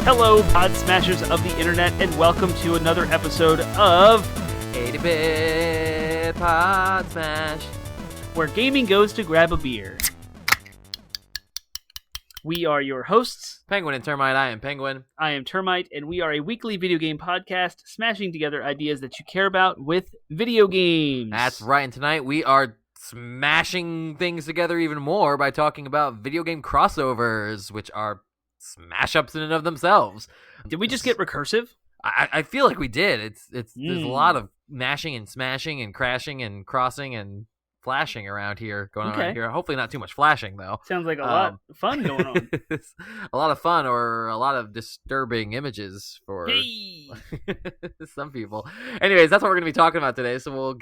Hello, Pod Smashers of the Internet, and welcome to another episode of 80-bit Pod Smash, Where Gaming Goes to Grab a Beer. We are your hosts. Penguin and Termite. I am Penguin. I am Termite, and we are a weekly video game podcast smashing together ideas that you care about with video games. That's right, and tonight we are smashing things together even more by talking about video game crossovers, which are smash-ups in and of themselves. Did we just get recursive? I feel like we did. There's a lot of mashing and smashing and crashing and crossing and flashing around here going on here. Hopefully not too much flashing, though. Sounds like a lot of fun going on. A lot of fun or a lot of disturbing images for some people. Anyways, that's what we're going to be talking about today. So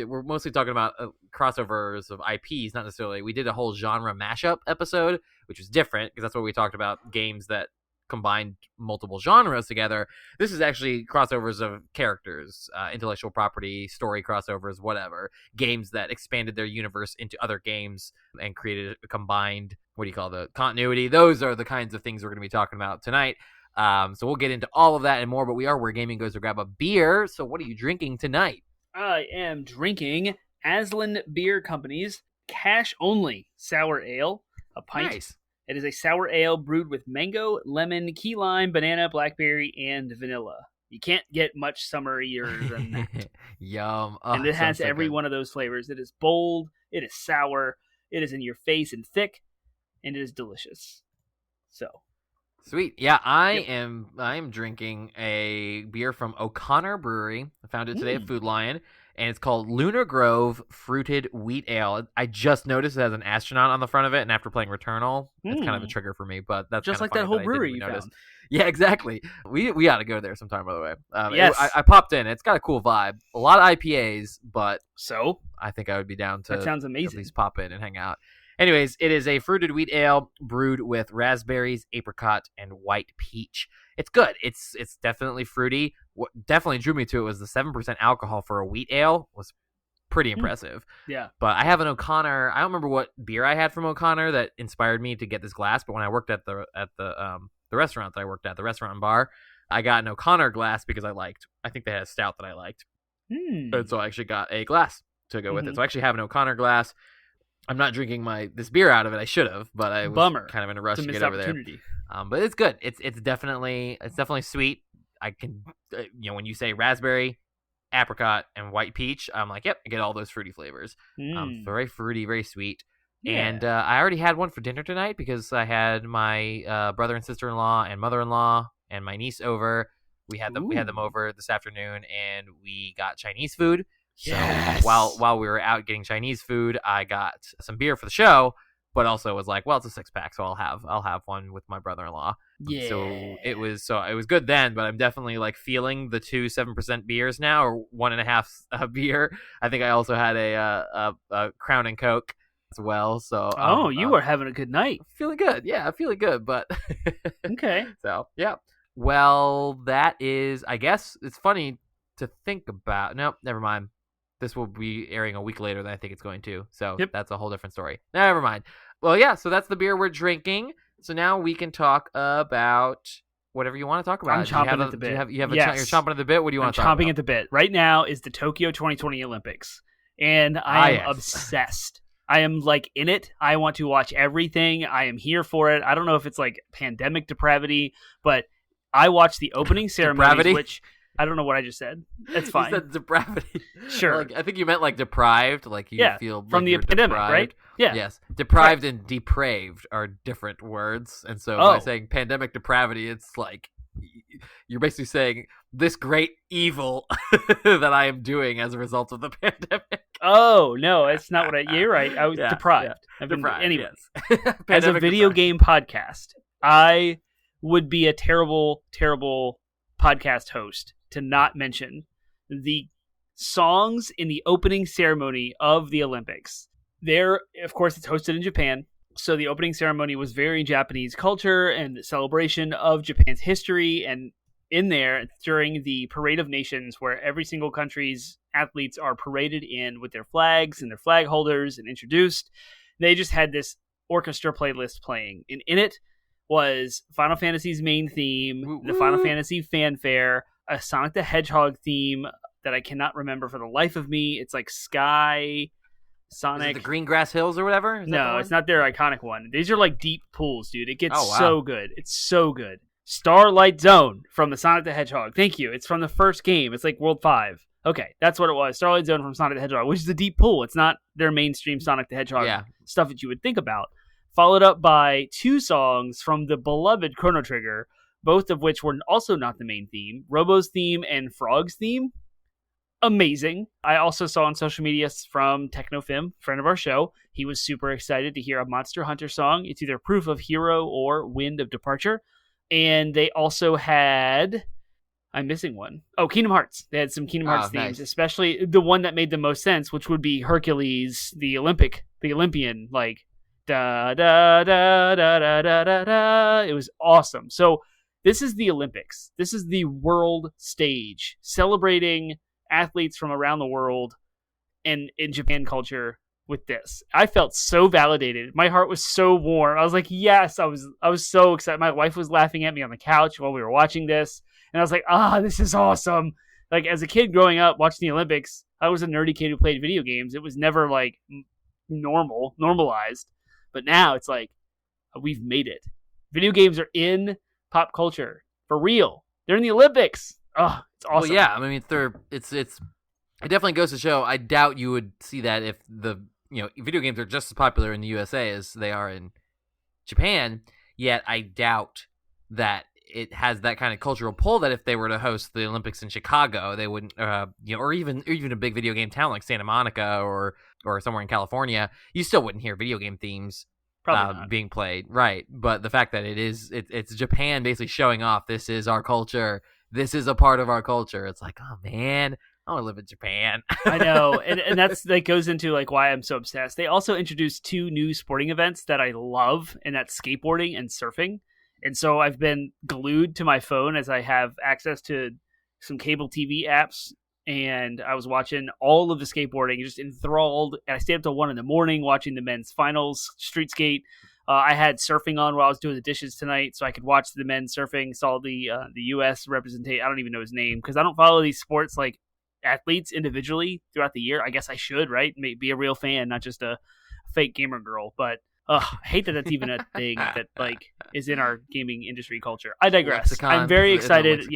we're mostly talking about crossovers of IPs, not necessarily. We did a whole genre mashup episode, which was different because that's what we talked about, games that combined multiple genres together. This is actually crossovers of characters, intellectual property, story crossovers, whatever. Games that expanded their universe into other games and created a combined, continuity. Those are the kinds of things we're going to be talking about tonight. So we'll get into all of that and more, but we are where gaming goes to grab a beer. So what are you drinking tonight? I am drinking Aslan Beer Company's Cash Only Sour Ale, a pint. Nice. It is a sour ale brewed with mango, lemon, key lime, banana, blackberry, and vanilla. You can't get much summerier than that. Yum. Oh, and it has every one of those flavors. It is bold, it is sour, it is in your face and thick, and it is delicious. So sweet. Yeah, I am drinking a beer from O'Connor Brewery. I found it today at Food Lion. And it's called Lunar Grove Fruited Wheat Ale. I just noticed it has an astronaut on the front of it, and after playing Returnal, it's kind of a trigger for me. But that's just like that whole brewery you found. Yeah, exactly. We ought to go there sometime, by the way. Yes, I popped in. It's got a cool vibe. A lot of IPAs, but I think I would be down to that sounds amazing. At least pop in and hang out. Anyways, it is a fruited wheat ale brewed with raspberries, apricot, and white peach. It's good. It's definitely fruity. What definitely drew me to it was the 7% alcohol for a wheat ale was pretty impressive. Yeah. But I have an O'Connor. I don't remember what beer I had from O'Connor that inspired me to get this glass. But when I worked at the restaurant that I worked at, the restaurant and bar, I got an O'Connor glass because I think they had a stout that I liked. And so I actually got a glass to go with it. So I actually have an O'Connor glass. I'm not drinking this beer out of it. I should have, but I was kind of in a rush to get over there. But it's good. It's definitely sweet. I can, when you say raspberry, apricot, and white peach, I'm like, yep, I get all those fruity flavors. Very fruity, very sweet. Yeah. And I already had one for dinner tonight because I had my brother and sister-in-law and mother-in-law and my niece over. We had them over this afternoon, and we got Chinese food. So while we were out getting Chinese food, I got some beer for the show, but also was like, well, it's a 6-pack, so I'll have one with my brother-in-law. Yeah. So it was good then, but I'm definitely like feeling the 2 7% beers now, or 1.5 beer. I think I also had a Crown and Coke as well. So you were having a good night. Feeling good, yeah, feeling good, but okay. So yeah. Well, that is, I guess it's funny to think about. No, never mind. This will be airing a week later than I think it's going to. So That's a whole different story. Never mind. Well, yeah, so that's the beer we're drinking. So now we can talk about whatever you want to talk about. I'm chomping at the bit. You're chomping at the bit? What do you want to talk about? I'm chomping at the bit. Right now is the Tokyo 2020 Olympics. And I am obsessed. I am like in it. I want to watch everything. I am here for it. I don't know if it's like pandemic depravity, but I watched the opening ceremonies, which... I don't know what I just said. It's fine. You said depravity. Sure. I think you meant like deprived, like you feel from the pandemic, deprived. Right? Yeah. Yes. Deprived and depraved are different words. And so by saying pandemic depravity, it's like you're basically saying this great evil that I am doing as a result of the pandemic. Oh, no, it's not what you're right. I was deprived. Yeah. Deprived, anyway, yes. As a video game podcast, I would be a terrible, terrible podcast host to not mention the songs in the opening ceremony of the Olympics. There, of course, it's hosted in Japan, so the opening ceremony was very Japanese culture and celebration of Japan's history, and in there, during the Parade of Nations, where every single country's athletes are paraded in with their flags and their flag holders and introduced, they just had this orchestra playlist playing. And in it was Final Fantasy's main theme, Woo the woo. Final Fantasy fanfare, a Sonic the Hedgehog theme that I cannot remember for the life of me. It's like Sky, Sonic. Is it the Green Grass Hills or whatever? Is that the No, one? it's not their iconic one. These are like deep pools, dude. It gets Oh, wow. so good. It's so good. Starlight Zone from the Sonic the Hedgehog. Thank you. It's from the first game. It's like World 5. Okay, that's what it was. Starlight Zone from Sonic the Hedgehog, which is a deep pool. It's not their mainstream Sonic the Hedgehog stuff that you would think about. Followed up by 2 songs from the beloved Chrono Trigger, both of which were also not the main theme. Robo's theme and Frog's theme. Amazing. I also saw on social media from Technofim, friend of our show, he was super excited to hear a Monster Hunter song. It's either Proof of Hero or Wind of Departure. And they also had... I'm missing one. Oh, Kingdom Hearts. They had some Kingdom Hearts themes, nice. especially the one that made the most sense, which would be Hercules, the Olympian, like da da da da da da da da. It was awesome. So this is the Olympics. This is the world stage, celebrating athletes from around the world and in Japan culture with this. I felt so validated. My heart was so warm. I was like, yes, I was so excited. My wife was laughing at me on the couch while we were watching this. And I was like, this is awesome. Like, as a kid growing up watching the Olympics, I was a nerdy kid who played video games. It was never, like, normalized. But now it's like, we've made it. Video games are in pop culture. For real. They're in the Olympics. Oh, it's awesome. Well, yeah. I mean, it definitely goes to show, I doubt you would see that if video games are just as popular in the USA as they are in Japan. Yet, I doubt that it has that kind of cultural pull that if they were to host the Olympics in Chicago, they wouldn't, or even a big video game town like Santa Monica or somewhere in California, you still wouldn't hear video game themes being played, right? But the fact that it's Japan basically showing off, this is our culture, this is a part of our culture. It's like, oh man, I want to live in Japan. I know, and that goes into like why I'm so obsessed. They also introduced 2 new sporting events that I love, and that's skateboarding and surfing. And so I've been glued to my phone as I have access to some cable TV apps. And I was watching all of the skateboarding, just enthralled. And I stayed up till 1 a.m. watching the men's finals, street skate. I had surfing on while I was doing the dishes tonight, so I could watch the men surfing. Saw the U.S. representation. I don't even know his name because I don't follow these sports like athletes individually throughout the year. I guess I should, right? Be a real fan, not just a fake gamer girl. But I hate that that's even a thing that like is in our gaming industry culture. I digress. Lexicon. I'm very excited,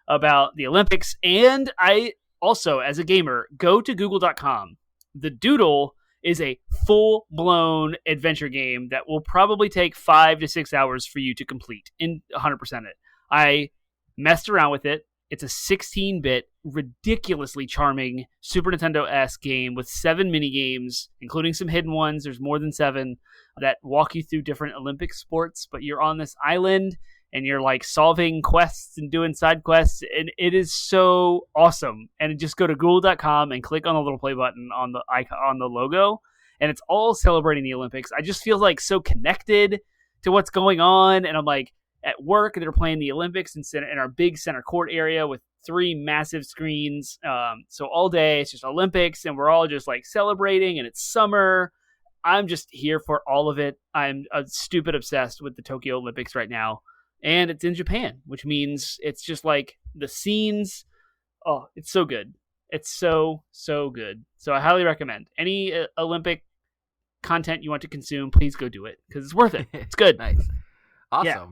about the Olympics. And I also, as a gamer, go to google.com. The Doodle is a full-blown adventure game that will probably take 5 to 6 hours for you to complete in 100% it. I messed around with it. It's a 16-bit, ridiculously charming Super Nintendo-esque game with 7 mini-games, including some hidden ones. There's more than 7 that walk you through different Olympic sports, but you're on this island and you're like solving quests and doing side quests, and it is so awesome. And just go to google.com and click on the little play button on the icon, on the logo, and it's all celebrating the Olympics. I just feel like so connected to what's going on, and I'm like, at work, they're playing the Olympics in our big center court area with 3 massive screens. So all day, it's just Olympics, and we're all just like celebrating, and it's summer. I'm just here for all of it. I'm stupid obsessed with the Tokyo Olympics right now. And it's in Japan, which means it's just like the scenes. Oh, it's so good. It's so, so good. So I highly recommend any Olympic content you want to consume, please go do it because it's worth it. It's good. Nice. Awesome. Yeah.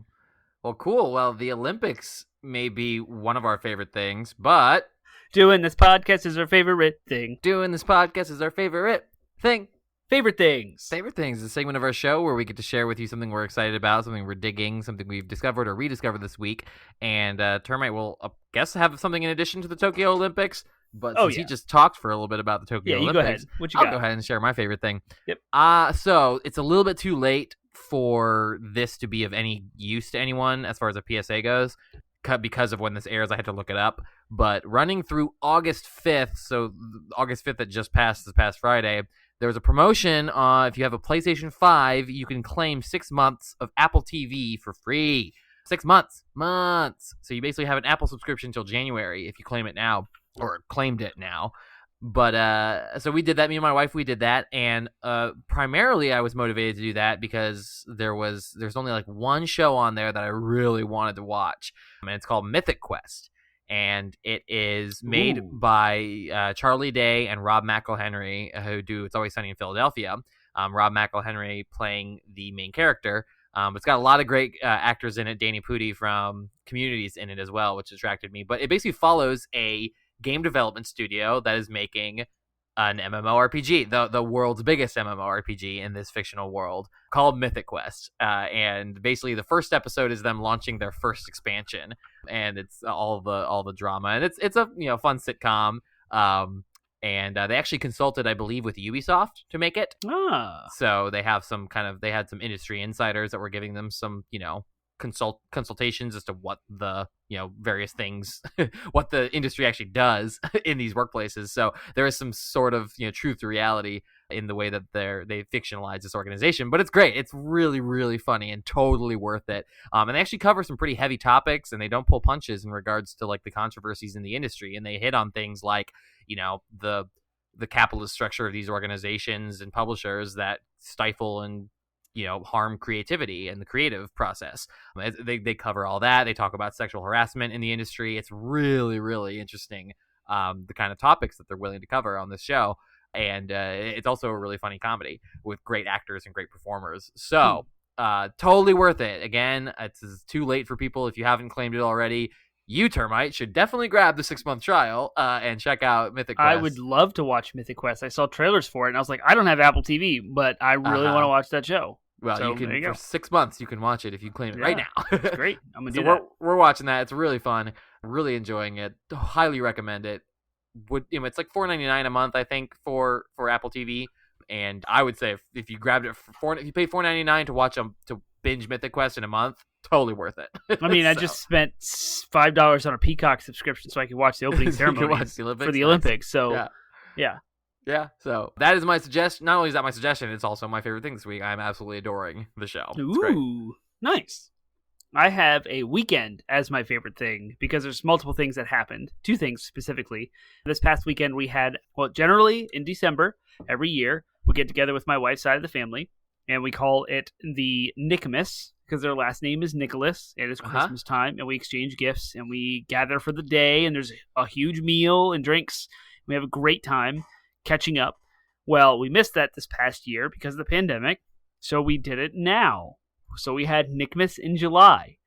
Well, cool. Well, the Olympics may be one of our favorite things, but doing this podcast is our favorite thing. Doing this podcast is our favorite thing. Favorite things. Favorite things is a segment of our show where we get to share with you something we're excited about, something we're digging, something we've discovered or rediscovered this week. And Termite will, I guess, have something in addition to the Tokyo Olympics. But since he just talked for a little bit about the Tokyo Olympics, go ahead. What you I'll got? go ahead and share my favorite thing. Yep. So it's a little bit too late for this to be of any use to anyone as far as a PSA goes. Because of when this airs, I had to look it up. But running through August 5th, so August 5th that just passed this past Friday, there was a promotion. If you have a PlayStation 5, you can claim 6 months of Apple TV for free. 6 months. So you basically have an Apple subscription until January if you claim it now, or claimed it now. But so we did that. Me and my wife, we did that, and primarily I was motivated to do that because there's only like one show on there that I really wanted to watch, and it's called Mythic Quest, and it is made by Charlie Day and Rob McElhenney, who do It's Always Sunny in Philadelphia. Rob McElhenney playing the main character. It's got a lot of great actors in it. Danny Pudi from Community's in it as well, which attracted me. But it basically follows a game development studio that is making an MMORPG, the world's biggest MMORPG in this fictional world, called Mythic Quest. And basically, the first episode is them launching their first expansion, and it's all the drama, and it's a fun sitcom. And they actually consulted, I believe, with Ubisoft to make it. So they have they had some industry insiders that were giving them some, consultations as to what the, various things, what the industry actually does in these workplaces. So there is some sort of, truth to reality in the way that they fictionalize this organization. But it's great. It's really, really funny and totally worth it. And they actually cover some pretty heavy topics, and they don't pull punches in regards to like the controversies in the industry. And they hit on things like, the capitalist structure of these organizations and publishers that stifle and harm creativity and the creative process. They cover all that. They talk about sexual harassment in the industry. It's really, really interesting, the kind of topics that they're willing to cover on this show. And it's also a really funny comedy with great actors and great performers. So totally worth it. Again, it's too late for people if you haven't claimed it already. You, Termite, should definitely grab the 6-month trial and check out Mythic Quest. I would love to watch Mythic Quest. I saw trailers for it, and I was like, I don't have Apple TV, but I really want to watch that show. Well, so, you can for 6 months. You can watch it if you claim it right now. It's great. I'm gonna do that. We're watching that. It's really fun. Really enjoying it. Highly recommend it. It's like $4.99 a month, I think, for Apple TV. And I would say if you grabbed it if you paid $4.99 to watch to binge Mythic Quest in a month, totally worth it. I mean, I just spent $5 on a Peacock subscription so I could watch the opening ceremony for the Olympics. So, yeah. So that is my suggestion. Not only is that my suggestion, it's also my favorite thing this week. I'm absolutely adoring the show. It's great. Nice. I have a weekend as my favorite thing because there's multiple things that happened. 2 things specifically. This past weekend we had, generally in December, every year, we get together with my wife's side of the family, and we call it the Nickmas, because their last name is Nicholas, and it's Christmas time, and we exchange gifts, and we gather for the day, and there's a huge meal and drinks. We have a great time catching up. Well, we missed that this past year because of the pandemic, so we did it now. So we had Nickmas in July,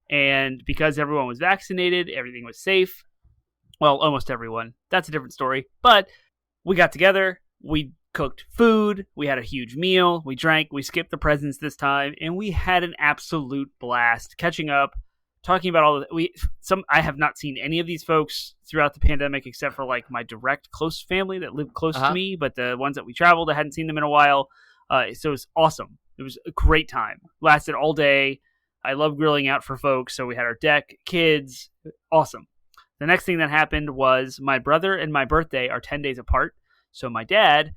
and because everyone was vaccinated, everything was safe. Well, almost everyone. That's a different story. But we got together, we cooked food, we had a huge meal, we drank, we skipped the presents this time, and we had an absolute blast catching up, talking about all the I have not seen any of these folks throughout the pandemic except for like my direct close family that lived close to me, but the ones that we traveled, I hadn't seen them in a while. So it was awesome. It was a great time. Lasted all day. I love grilling out for folks, so we had our deck, kids, awesome. The next thing that happened was my brother and my birthday are 10 days apart, so my dad,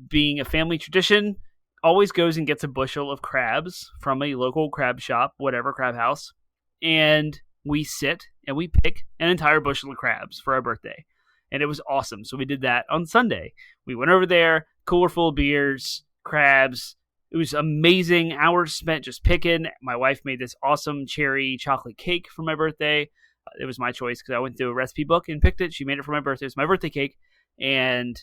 being a family tradition, always goes and gets a bushel of crabs from a local crab shop, whatever, crab house, and we sit and we pick an entire bushel of crabs for our birthday. And it was awesome. So we did that on Sunday. We went over there, cooler full of beers, crabs. It was amazing. Hours spent just picking. My wife made this awesome cherry chocolate cake for my birthday. It was my choice because I went through a recipe book and picked it. She made it for my birthday. It was my birthday cake. And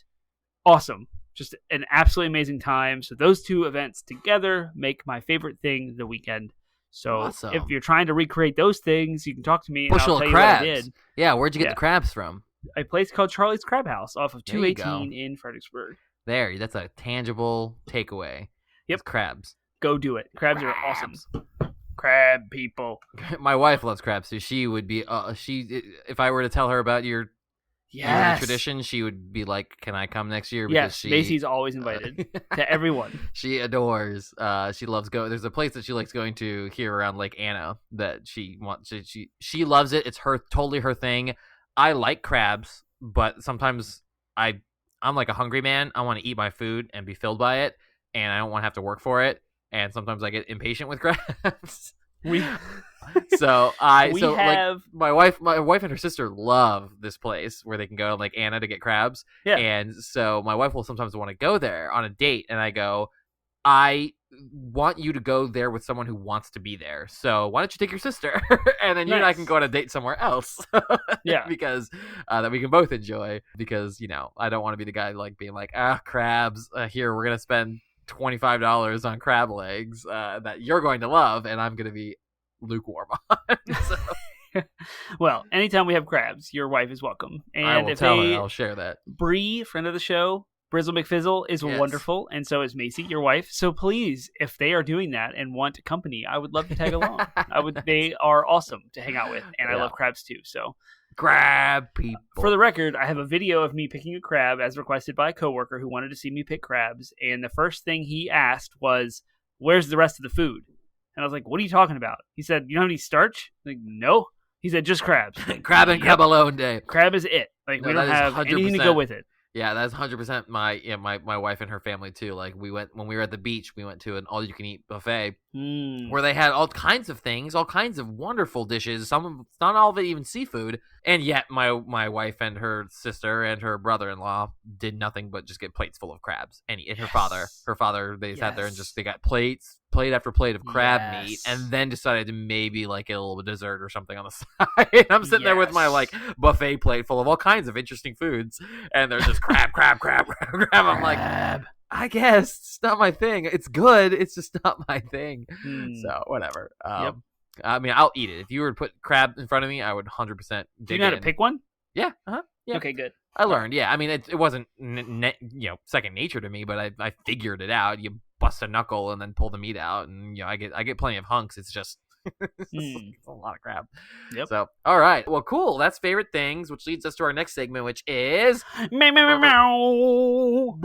awesome. Just an absolutely amazing time. So those 2 events together make my favorite thing the weekend. So awesome. If you're trying to recreate those things, you can talk to me. Bushel and I'll of tell crabs. You what I did. Yeah, where'd you get the crabs from? A place called Charlie's Crab House off of 218 in Fredericksburg. There, that's a tangible takeaway. Yep. It's crabs. Go do it. Crabs are awesome. Crab people. My wife loves crabs, so she would be. If I were to tell her about your tradition, she would be like, "Can I come next year?" Because Macy's always invited to everyone. She adores. She loves going. There's a place that she likes going to here around Lake Anna that she wants. She loves it. It's totally her thing. I like crabs, but sometimes I'm like a hungry man. I want to eat my food and be filled by it, and I don't want to have to work for it. And sometimes I get impatient with crabs. So have my wife and her sister love this place where they can go like Anna to get crabs. Yeah. And so my wife will sometimes want to go there on a date, and I go, I want you to go there with someone who wants to be there. So why don't you take your sister, and then you and I can go on a date somewhere else. Yeah, because that we can both enjoy. Because I don't want to be the guy like being like, crabs. Here we're gonna spend $25 on crab legs that you're going to love, and I'm gonna be lukewarm on. So. Well, anytime we have crabs, your wife is welcome. And I will tell her. I'll share that. Bree, friend of the show, Brizzle McFizzle, is wonderful, and so is Macy, your wife. So please, if they are doing that and want company, I would love to tag along. They are awesome to hang out with, and I love crabs too. So crab people. For the record, I have a video of me picking a crab as requested by a coworker who wanted to see me pick crabs, and the first thing he asked was, "Where's the rest of the food?" And I was like, "What are you talking about?" He said, "You don't have any starch?" I'm like, "No." He said, "Just crabs." Like, crab and crab alone day. Crab is it. Like, we don't have anything to go with it. Yeah, that's 100% my wife and her family too. Like when we were at the beach, we went to an all-you-can-eat buffet where they had all kinds of things, all kinds of wonderful dishes. Not all of it even seafood, and yet my wife and her sister and her brother-in-law did nothing but just get plates full of crabs. And her father, they sat there and they got plate after plate of crab meat, and then decided to maybe like get a little dessert or something on the side. I'm sitting there with my like buffet plate full of all kinds of interesting foods, and they're just crab. I'm like, I guess it's not my thing. It's good. It's just not my thing. So whatever. I mean, I'll eat it. If you were to put crab in front of me, I would 100% dig Do you know how to pick one? Yeah. Yeah. Okay, good. I learned. Yeah. I mean, it wasn't second nature to me, but I figured it out. You bust a knuckle and then pull the meat out, and I get plenty of hunks. It's just it's a lot of crab. Yep. So all right, well, cool. That's favorite things, which leads us to our next segment, which is meow meow meow.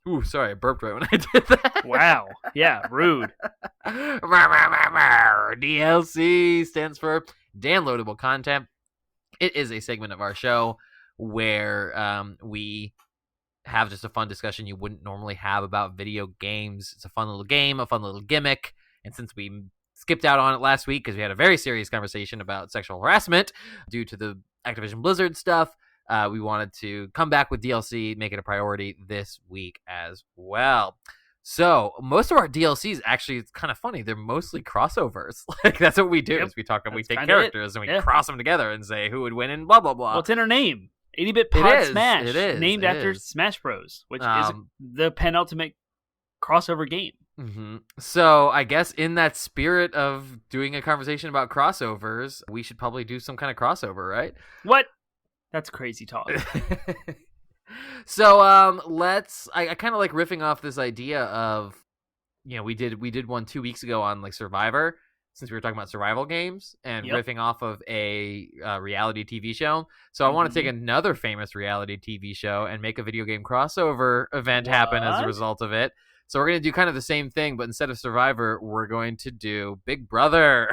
Ooh, sorry, I burped right when I did that. Wow. Yeah, rude. DLC stands for downloadable content. It is a segment of our show where we have just a fun discussion you wouldn't normally have about video games. It's a fun little game, a fun little gimmick. And since we skipped out on it last week because we had a very serious conversation about sexual harassment due to the Activision Blizzard stuff, we wanted to come back with DLC, make it a priority this week as well. So most of our DLCs, actually, it's kind of funny. They're mostly crossovers. Like that's what we do. Is we take characters and we cross them together and say who would win and blah blah blah. Well, it's in our name. 8-bit Pod Smash. It is named after Smash Bros, which is the penultimate crossover game. Mm-hmm. So I guess in that spirit of doing a conversation about crossovers, we should probably do some kind of crossover, right? What? That's crazy talk. So I kind of like riffing off this idea of, we did one 2 weeks ago on like Survivor, since we were talking about survival games and riffing off of a reality TV show. So I want to take another famous reality TV show and make a video game crossover event happen as a result of it. So we're going to do kind of the same thing, but instead of Survivor, we're going to do Big Brother.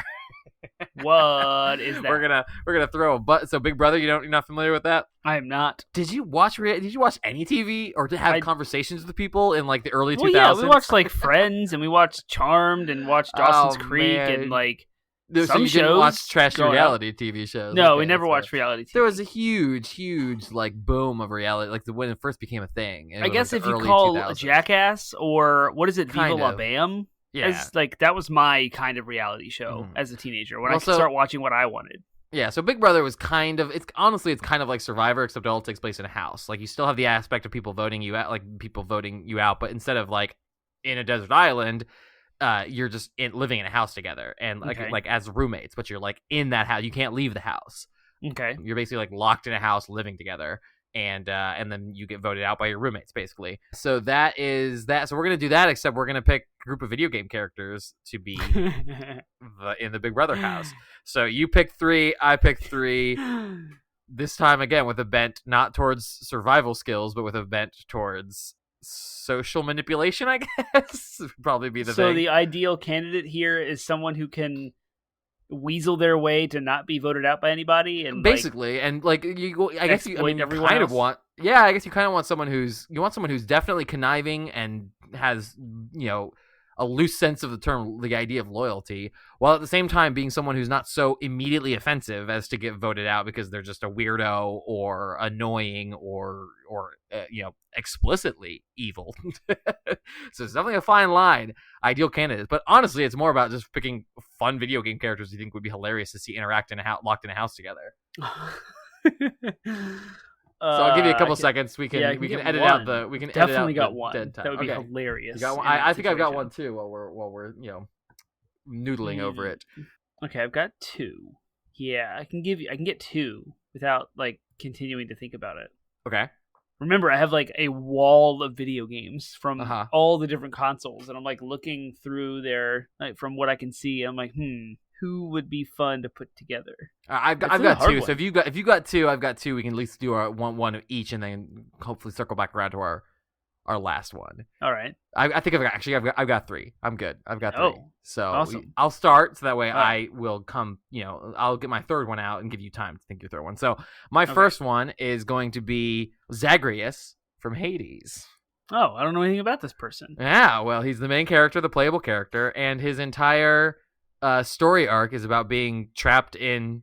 What is that? We're gonna throw a butt. So Big Brother, you're not familiar with that? I am not. Did you watch any TV or to have conversations with people in like the early 2000s? Yeah, we watched like Friends and we watched Charmed and watched Dawson's Creek and like some so you shows. Didn't watch trash reality TV shows? No, we never watched reality TV. There was a huge like boom of reality, like when it first became a thing. I guess if you call 2000s. Jackass or what is it, Viva La Bam? Yeah, that was my kind of reality show as a teenager when I could start watching what I wanted. Yeah, so Big Brother was kind of it's kind of like Survivor, except it all takes place in a house. Like you still have the aspect of people voting you out, but instead of like in a desert island, you're just living in a house together and like as roommates, but you're like in that house. You can't leave the house. Okay, you're basically like locked in a house living together. And then you get voted out by your roommates, basically. So that is that. So we're gonna do that, except we're gonna pick a group of video game characters to be in the Big Brother house. So you pick 3, I pick 3. This time again with a bent not towards survival skills, but with a bent towards social manipulation. I guess would probably be the thing. So the ideal candidate here is someone who can weasel their way to not be voted out by anybody, and basically, and like I guess you kind of want someone who's definitely conniving and has a loose sense of the idea of loyalty, while at the same time being someone who's not so immediately offensive as to get voted out because they're just a weirdo or annoying or explicitly evil. So it's definitely a fine line. Ideal candidates, but honestly, it's more about just picking fun video game characters you think would be hilarious to see interact locked in a house together. So I'll give you a couple seconds. We can edit out the definitely got the one. dead time. That would be hilarious. You got one? I think I've got one too. While we're noodling over it. Okay, I've got two. Yeah, I can get two without like continuing to think about it. Okay. Remember, I have like a wall of video games from all the different consoles, and I'm like looking through there, like from what I can see. I'm like, who would be fun to put together? I've got two. So if you got two, I've got two. We can at least do our one of each, and then hopefully circle back around to our last one. All right. I think I've got three. I'm good. I've got three. Oh, so awesome. I'll start, so that way I will come. I'll get my third one out and give you time to think your third one. So my first one is going to be Zagreus from Hades. Oh, I don't know anything about this person. Yeah, well, he's the main character, the playable character, and his entire story arc is about being trapped in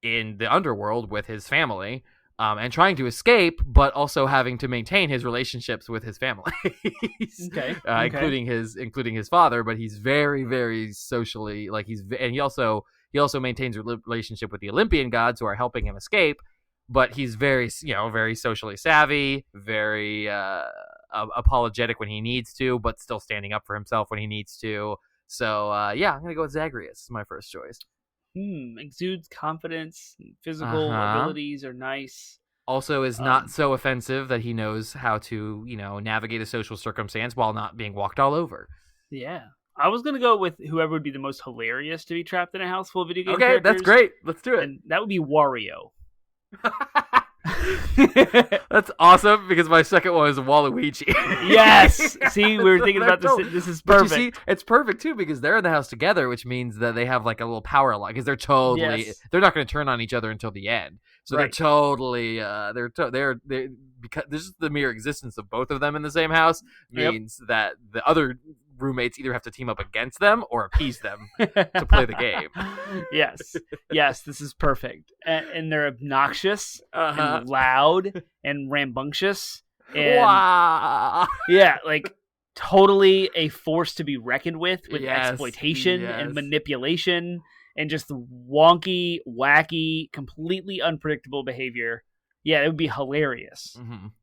the underworld with his family, and trying to escape, but also having to maintain his relationships with his family. Okay. Including his father, but he's very, very socially and he also maintains a relationship with the Olympian gods who are helping him escape, but he's very very socially savvy, very apologetic when he needs to, but still standing up for himself when he needs to. So, I'm going to go with Zagreus as my first choice. Exudes confidence. Physical abilities are nice. Also is not so offensive that he knows how to, navigate a social circumstance while not being walked all over. Yeah. I was going to go with whoever would be the most hilarious to be trapped in a house full of video game characters. Okay, that's great. Let's do it. And that would be Wario. That's awesome, because my second one is Waluigi. Yes. See, we were thinking about this. This is perfect. But you see, it's perfect too, because they're in the house together, which means that they have like a little power line, because they're they're not going to turn on each other until the end. So they're totally they're because this is the mere existence of both of them in the same house means that the other roommates either have to team up against them or appease them to play the game. Yes, this is perfect. And they're obnoxious and loud and rambunctious. And yeah, like totally a force to be reckoned with exploitation and manipulation and just wonky, wacky, completely unpredictable behavior. Yeah, it would be hilarious.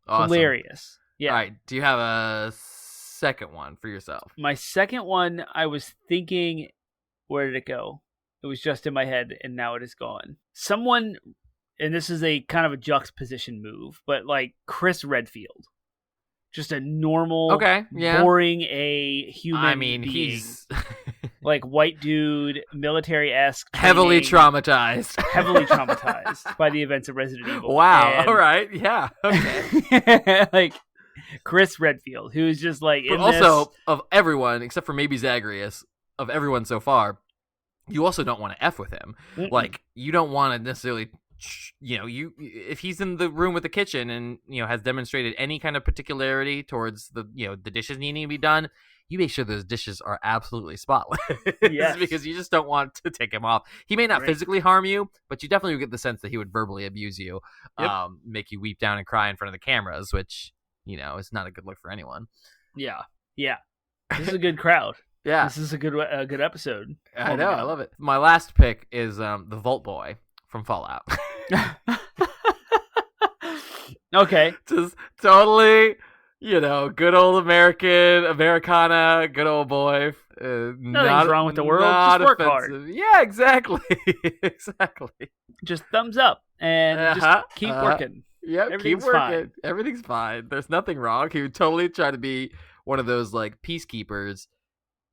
Awesome. Hilarious. Yeah. All right, do you have a second one for yourself? My second one, I was thinking, where did it go? It was just in my head, and now it is gone. Someone, and this is a kind of a juxtaposition move, but like Chris Redfield. Just a normal, boring, human being. He's like white dude, military-esque, heavily traumatized by the events of Resident Evil. Wow! And, all right, yeah, okay. Like Chris Redfield, who is just like, but also of everyone except for maybe Zagreus, of everyone so far, you also don't want to F with him. Like, you don't want to necessarily. If he's in the room with the kitchen and has demonstrated any kind of particularity towards the the dishes needing to be done, you make sure those dishes are absolutely spotless. Yes. Because you just don't want to take him off. He may not physically harm you, but you definitely would get the sense that he would verbally abuse you, make you weep down and cry in front of the cameras, which is not a good look for anyone. Yeah. This is a good crowd. Yeah, this is a good episode. I know, I love it. My last pick is the Vault Boy from Fallout. Okay. Just totally, good old Americana, good old boy. Nothing's wrong with the world. Just work hard. Yeah, exactly. Exactly. Just thumbs up and just keep working. Yep, keep working. Fine. Everything's fine. There's nothing wrong. He would totally try to be one of those like peacekeepers,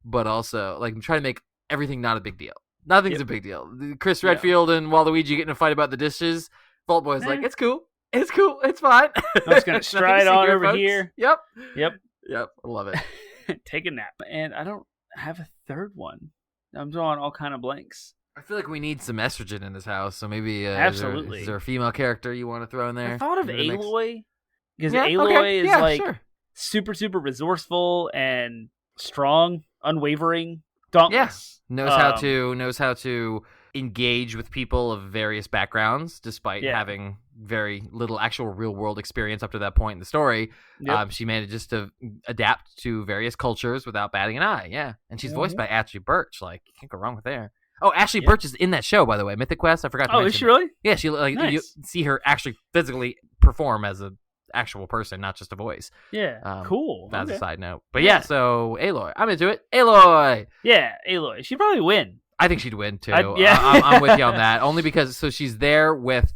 but also like try to make everything not a big deal. Nothing's a big deal. Chris Redfield and Waluigi get in a fight about the dishes. Vault Boy's like, it's cool. It's cool. It's fine. I'm just going to stride on over here. Yep. I love it. Take a nap. And I don't have a third one. I'm drawing all kind of blanks. I feel like we need some estrogen in this house, so maybe absolutely. Is there a female character you want to throw in there? I thought of Aloy, because Aloy is super, super resourceful and strong. unwavering, Yeah, dauntless. knows how to engage with people of various backgrounds, despite having very little actual real world experience up to that point in the story. Yep. She manages to adapt to various cultures without batting an eye. Yeah, and she's voiced by Ashley Birch. Like, you can't go wrong with there. Oh, Ashley Birch is in that show, by the way, Mythic Quest. I forgot to mention. Oh, is she really? Yeah, she Nice. You see her actually physically perform as a actual person, not just a voice. Yeah, cool. As a side note. But yeah, so Aloy. I'm into it. Aloy! Yeah, Aloy. She'd probably win. I think she'd win, too. Yeah. I'm with you on that. Only because, so she's there with...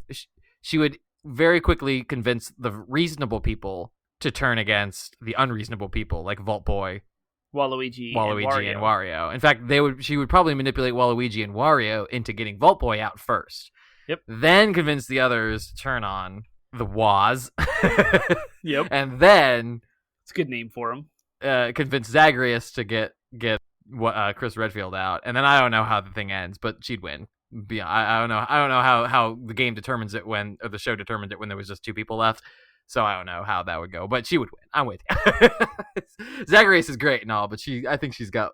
She would very quickly convince the reasonable people to turn against the unreasonable people, like Vault Boy, Waluigi and Wario. In fact, she would probably manipulate Waluigi and Wario into getting Vault Boy out first. Yep. Then convince the others to turn on the Waz. Yep. And then it's a good name for him. Convince Zagreus to get Chris Redfield out. And then I don't know how the thing ends, but she'd win. I don't know how the game determines it or the show determined it when there was just two people left. So I don't know how that would go, but she would win. I'm with you. Zagreus is great and all, but I think she's got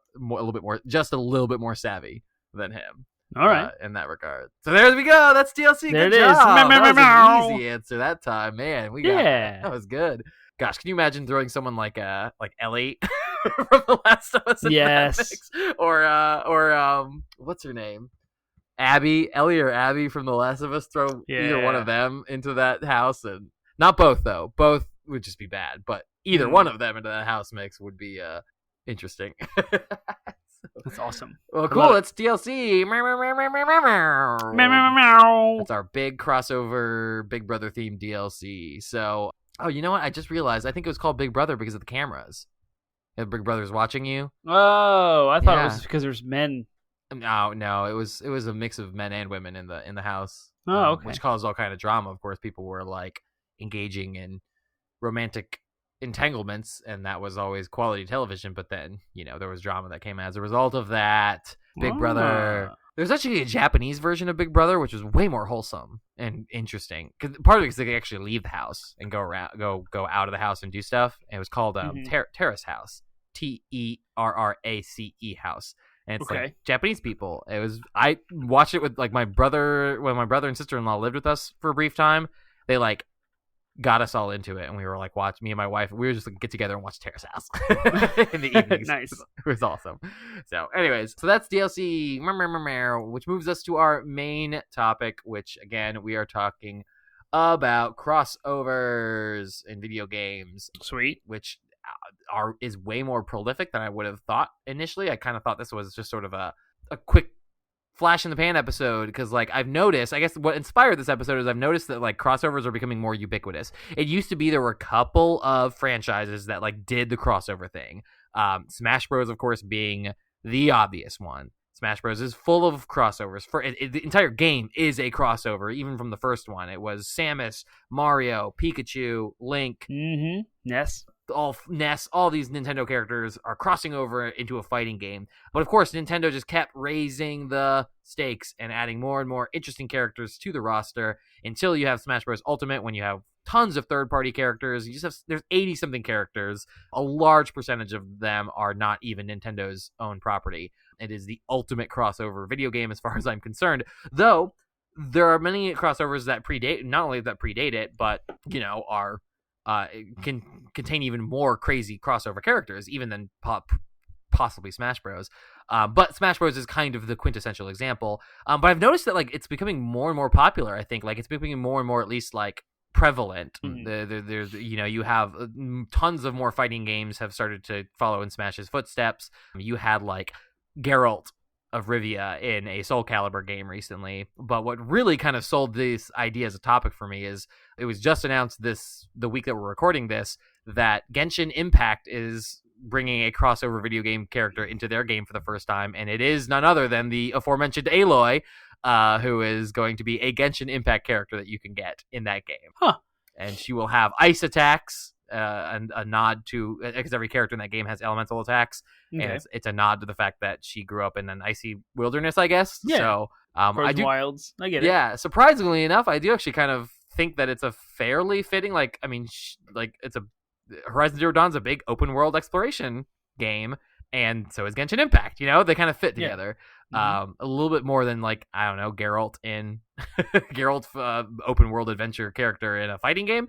just a little bit more savvy than him. All right, in that regard. So there we go. That's DLC. There good it job. is. That was an easy answer that time, man. Yeah, that was good. Gosh, can you imagine throwing someone like Ellie from The Last of Us? Yes. Or what's her name? Ellie or Abby from The Last of Us. Throw either one of them into that house, and not both though. Both would just be bad, but either one of them into that house mix would be interesting. That's awesome. Well, cool. That's DLC. That's our big crossover Big Brother themed DLC. So, you know what? I just realized. I think it was called Big Brother because of the cameras. If Big Brother's watching you. Oh, I thought it was because there's men. No. It was a mix of men and women in the house. Oh, okay. Which caused all kind of drama. Of course, people were like engaging in romantic entanglements, and that was always quality television, but then there was drama that came as a result of that. Big Brother, there's actually a Japanese version of Big Brother which was way more wholesome and interesting, partly because they could actually leave the house and go out of the house and do stuff, and it was called Terrace House, TERRACE house, and it's like Japanese people. I watched it with like my brother when my brother and sister-in-law lived with us for a brief time. They like got us all into it, and we were like, me and my wife, we were just like, get together and watch Terrace House in the evenings. Nice. It was awesome. So anyways, so that's DLC, which moves us to our main topic, which again, we are talking about crossovers in video games. Sweet. Which is way more prolific than I would have thought initially. I kind of thought this was just sort of a quick flash in the pan episode, because like I've noticed, I guess what inspired this episode is I've noticed that like crossovers are becoming more ubiquitous. It used to be there were a couple of franchises that like did the crossover thing. Smash Bros, of course, being the obvious one. Smash Bros is full of crossovers. The entire game is a crossover, even from the first one. It was Samus, Mario, Pikachu, Link, Ness. All these Nintendo characters are crossing over into a fighting game. But of course, Nintendo just kept raising the stakes and adding more and more interesting characters to the roster until you have Smash Bros. Ultimate, when you have tons of third-party characters. There's 80-something characters. A large percentage of them are not even Nintendo's own property. It is the ultimate crossover video game as far as I'm concerned. Though, there are many crossovers that predate it, but, are can contain even more crazy crossover characters, even than possibly Smash Bros. But Smash Bros is kind of the quintessential example. But I've noticed that like it's becoming more and more popular. I think like it's becoming more and more at least like prevalent. There's you have tons of more fighting games have started to follow in Smash's footsteps. You had like Geralt of Rivia in a Soul Calibur game recently. But what really kind of sold this idea as a topic for me is it was just announced the week that we're recording this that Genshin Impact is bringing a crossover video game character into their game for the first time, and it is none other than the aforementioned Aloy, who is going to be a Genshin Impact character that you can get in that game. And she will have ice attacks, and a nod to, because every character in that game has elemental attacks, and it's a nod to the fact that she grew up in an icy wilderness, I guess. Yeah. So Wilds. I get it. Yeah, surprisingly enough, I do actually kind of think that it's a fairly fitting, like, I mean, it's a Horizon Zero Dawn's a big open world exploration game, and so is Genshin Impact. They kind of fit Yeah. together. A little bit more than like, I don't know, Geralt in Geralt open world adventure character in a fighting game.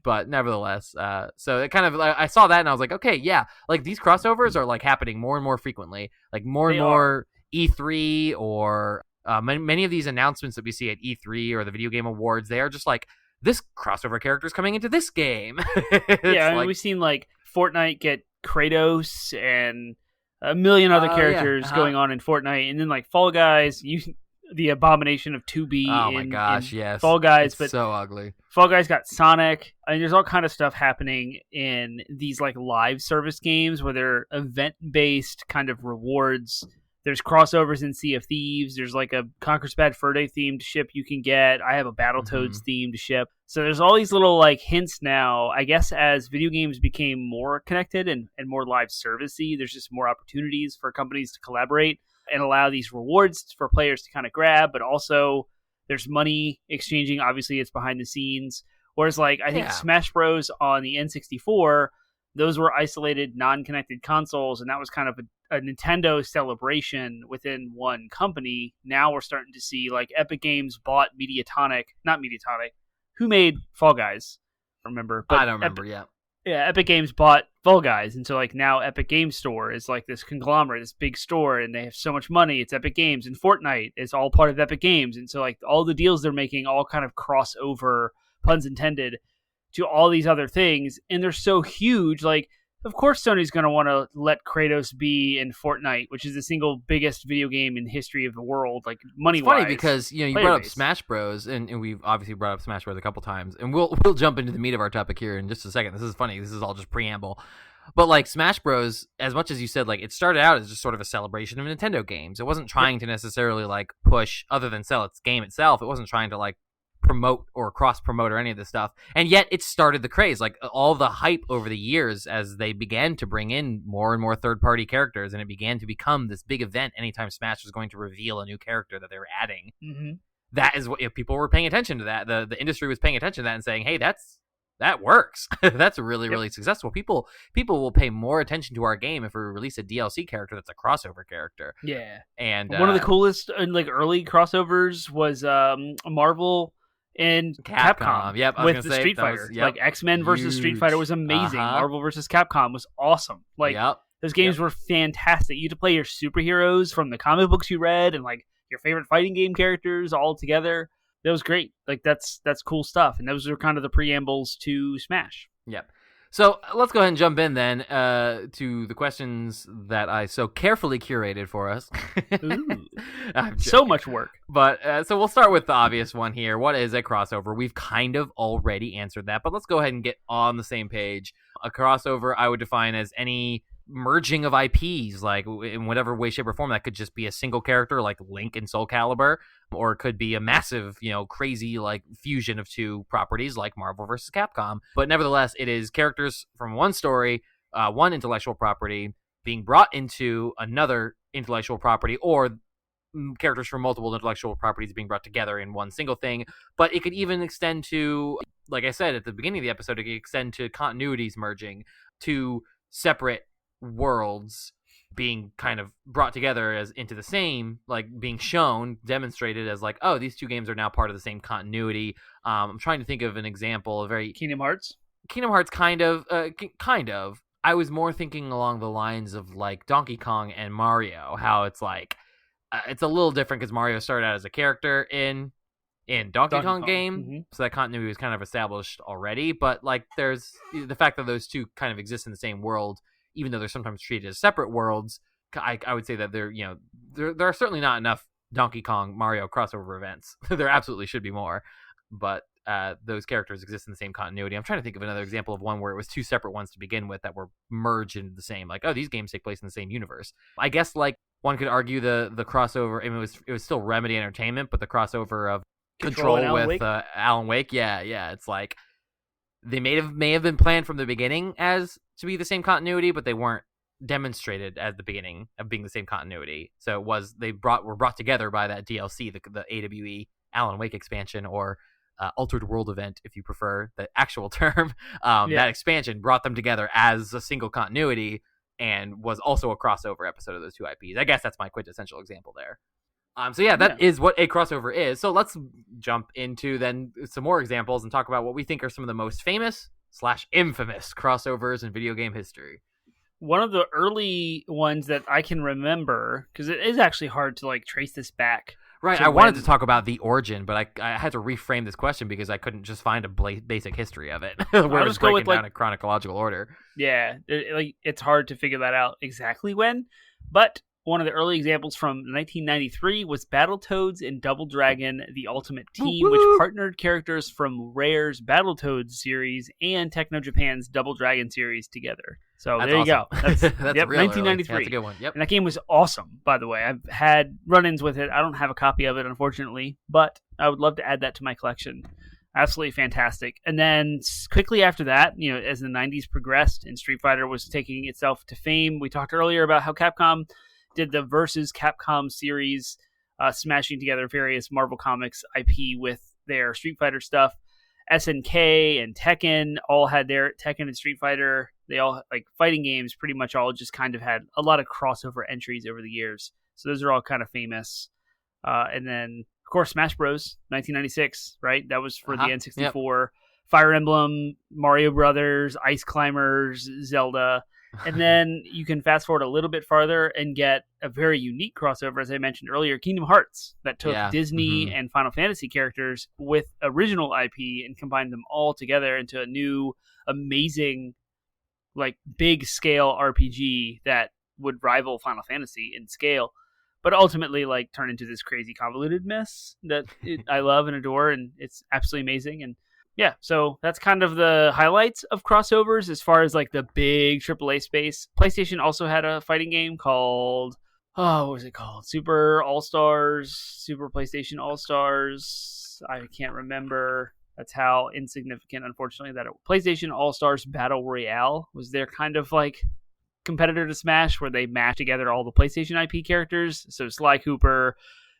But nevertheless, so it kind of, I saw that and I was like, okay, yeah, like these crossovers are like happening more and more frequently, like more and more E3 or many of these announcements that we see at E3 or the video game awards, they are just like, this crossover character is coming into this game. Yeah, I mean, we've seen like Fortnite get Kratos and a million other characters going on in Fortnite, and then like Fall Guys, the abomination of 2B. Oh my gosh, yes, Fall Guys, but so ugly. Fall Guys got Sonic. I mean, there's all kind of stuff happening in these like live service games where they're event-based kind of rewards. There's crossovers in Sea of Thieves. There's like a Conquer's Bad Fur Day themed ship you can get. I have a Battletoads themed ship. So there's all these little like hints now. I guess as video games became more connected and more live servicey, there's just more opportunities for companies to collaborate and allow these rewards for players to kind of grab, but also there's money exchanging. Obviously, it's behind the scenes. Whereas, like, I think Smash Bros. On the N64, those were isolated, non-connected consoles, and that was kind of a Nintendo celebration within one company. Now we're starting to see, like, Epic Games bought not Mediatonic. Who made Fall Guys? Remember? But I don't remember, Yeah, Epic Games bought Fall Guys, and so like now Epic Games Store is like this conglomerate, this big store, and they have so much money. It's Epic Games, and Fortnite is all part of Epic Games, and so like all the deals they're making all kind of cross over, puns intended, to all these other things, and they're so huge. Like, of course Sony's going to want to let Kratos be in Fortnite, which is the single biggest video game in history of the world, like money-wise. It's funny because you brought up Smash Bros, and we've obviously brought up Smash Bros a couple times, and we'll jump into the meat of our topic here in just a second. This is funny. This is all just preamble. But like Smash Bros, as much as you said, like it started out as just sort of a celebration of Nintendo games. It wasn't trying to necessarily like push, other than sell its game itself. It wasn't trying to like promote or cross promote or any of this stuff, and yet it started the craze. Like all the hype over the years as they began to bring in more and more third-party characters, and it began to become this big event anytime Smash was going to reveal a new character that they were adding. That is what, people were paying attention to that. The industry was paying attention to that and saying, hey, that works. That's really really successful. People will pay more attention to our game if we release a DLC character that's a crossover character. And one of the coolest like early crossovers was Marvel and Capcom. Yep, with the Street Fighter. Like X-Men versus Street Fighter was amazing. Marvel versus Capcom was awesome. Like those games were fantastic. You had to play your superheroes from the comic books you read and like your favorite fighting game characters all together. That was great. Like that's cool stuff. And those are kind of the preambles to Smash. Yep. So let's go ahead and jump in then to the questions that I so carefully curated for us. Ooh, so much work. But so we'll start with the obvious one here. What is a crossover? We've kind of already answered that, but let's go ahead and get on the same page. A crossover I would define as any merging of IPs, like in whatever way, shape, or form. That could just be a single character like Link and Soul Calibur, or it could be a massive, crazy like fusion of two properties like Marvel versus Capcom. But nevertheless, it is characters from one story, one intellectual property being brought into another intellectual property, or characters from multiple intellectual properties being brought together in one single thing. But it could even extend to, like I said at the beginning of the episode, it could extend to continuities merging, to separate worlds being kind of brought together as into the same, like being shown, demonstrated as like, oh, these two games are now part of the same continuity. I'm trying to think of an example. A very Kingdom Hearts kind of. I was more thinking along the lines of like Donkey Kong and Mario, how it's like it's a little different because Mario started out as a character in Donkey Kong game, so that continuity was kind of established already. But like there's the fact that those two kind of exist in the same world, even though they're sometimes treated as separate worlds. I would say that there are certainly not enough Donkey Kong Mario crossover events. There absolutely should be more, but those characters exist in the same continuity. I'm trying to think of another example of one where it was two separate ones to begin with that were merged into the same. Like, oh, these games take place in the same universe. I guess like one could argue the crossover. I mean, it was still Remedy Entertainment, but the crossover of Control with Alan Wake. Yeah. It's like they may have been planned from the beginning as to be the same continuity, but they weren't demonstrated at the beginning of being the same continuity. So it was were brought together by that DLC, the AWE Alan Wake expansion, or Altered World event, if you prefer the actual term. That expansion brought them together as a single continuity, and was also a crossover episode of those two IPs. I guess that's my quintessential example there. So yeah, that is what a crossover is. So let's jump into then some more examples and talk about what we think are some of the most famous / infamous crossovers in video game history. One of the early ones that I can remember, because it is actually hard to like trace this back. Right, I wanted to talk about the origin, but I had to reframe this question because I couldn't just find a basic history of it where it was breaking down in chronological order. Yeah, it's hard to figure that out exactly when, but one of the early examples from 1993 was Battletoads and Double Dragon: The Ultimate Team, which partnered characters from Rare's Battletoads series and Techno Japan's Double Dragon series together. So there you go. That's 1993. That's a good one. Yep. And that game was awesome, by the way. I've had run-ins with it. I don't have a copy of it, unfortunately, but I would love to add that to my collection. Absolutely fantastic. And then quickly after that, as the 90s progressed and Street Fighter was taking itself to fame, we talked earlier about how Capcom did the Versus Capcom series, smashing together various Marvel Comics IP with their Street Fighter stuff. SNK and Tekken all had their Tekken and Street Fighter. They all, like, fighting games pretty much all just kind of had a lot of crossover entries over the years. So those are all kind of famous. And then, of course, Smash Bros. 1996, right? That was for the N64. Yep. Fire Emblem, Mario Brothers, Ice Climbers, Zelda. And then you can fast forward a little bit farther and get a very unique crossover, as I mentioned earlier, Kingdom Hearts, that took Disney and Final Fantasy characters with original IP and combined them all together into a new, amazing, like, big scale RPG that would rival Final Fantasy in scale, but ultimately, like, turn into this crazy convoluted mess that I love and adore, and it's absolutely amazing. And yeah, so that's kind of the highlights of crossovers as far as like the big AAA space. PlayStation also had a fighting game called, what was it called? Super PlayStation All-Stars. I can't remember. That's how insignificant, unfortunately, that PlayStation All-Stars Battle Royale was their kind of like competitor to Smash, where they mashed together all the PlayStation IP characters. So Sly Cooper,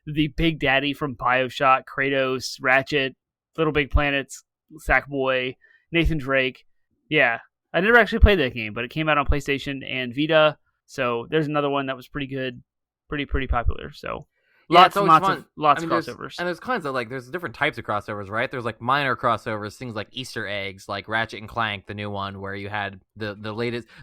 the Big Daddy from BioShock, Kratos, Ratchet, Little Big Planets, Sackboy, Nathan Drake. Yeah, I never actually played that game, but it came out on PlayStation and Vita. So there's another one that was pretty good, pretty popular. So lots of crossovers. There's kinds of, like, there's different types of crossovers, right? There's like minor crossovers, things like Easter eggs, like Ratchet and Clank, the new one, where you had the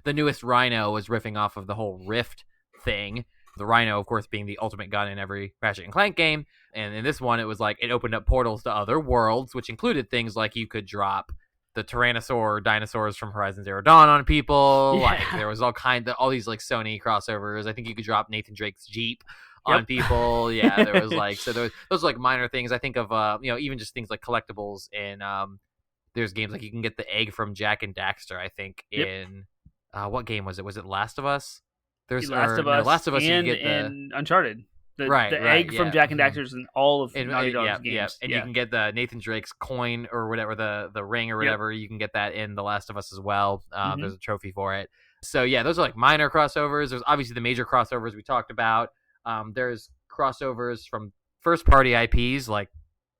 newest Rhino was riffing off of the whole Rift thing. The Rhino, of course, being the ultimate gun in every Ratchet and Clank game. And in this one, it was like it opened up portals to other worlds, which included things like you could drop the Tyrannosaur dinosaurs from Horizon Zero Dawn on people. Yeah. Like, there was all these like Sony crossovers. I think you could drop Nathan Drake's Jeep on people. Yeah, there was like, so those like minor things. I think of even just things like collectibles in there's games like you can get the egg from Jak and Daxter, I think, in what game was it? Was it Last of Us? Last of Us, and, you get and Uncharted. The egg from Jak and Daxter's in all of Naughty Dog's games. Yeah. And you can get the Nathan Drake's coin or whatever, the ring or whatever. You can get that in The Last of Us as well. There's a trophy for it. So yeah, those are like minor crossovers. There's obviously the major crossovers we talked about. There's crossovers from first-party IPs like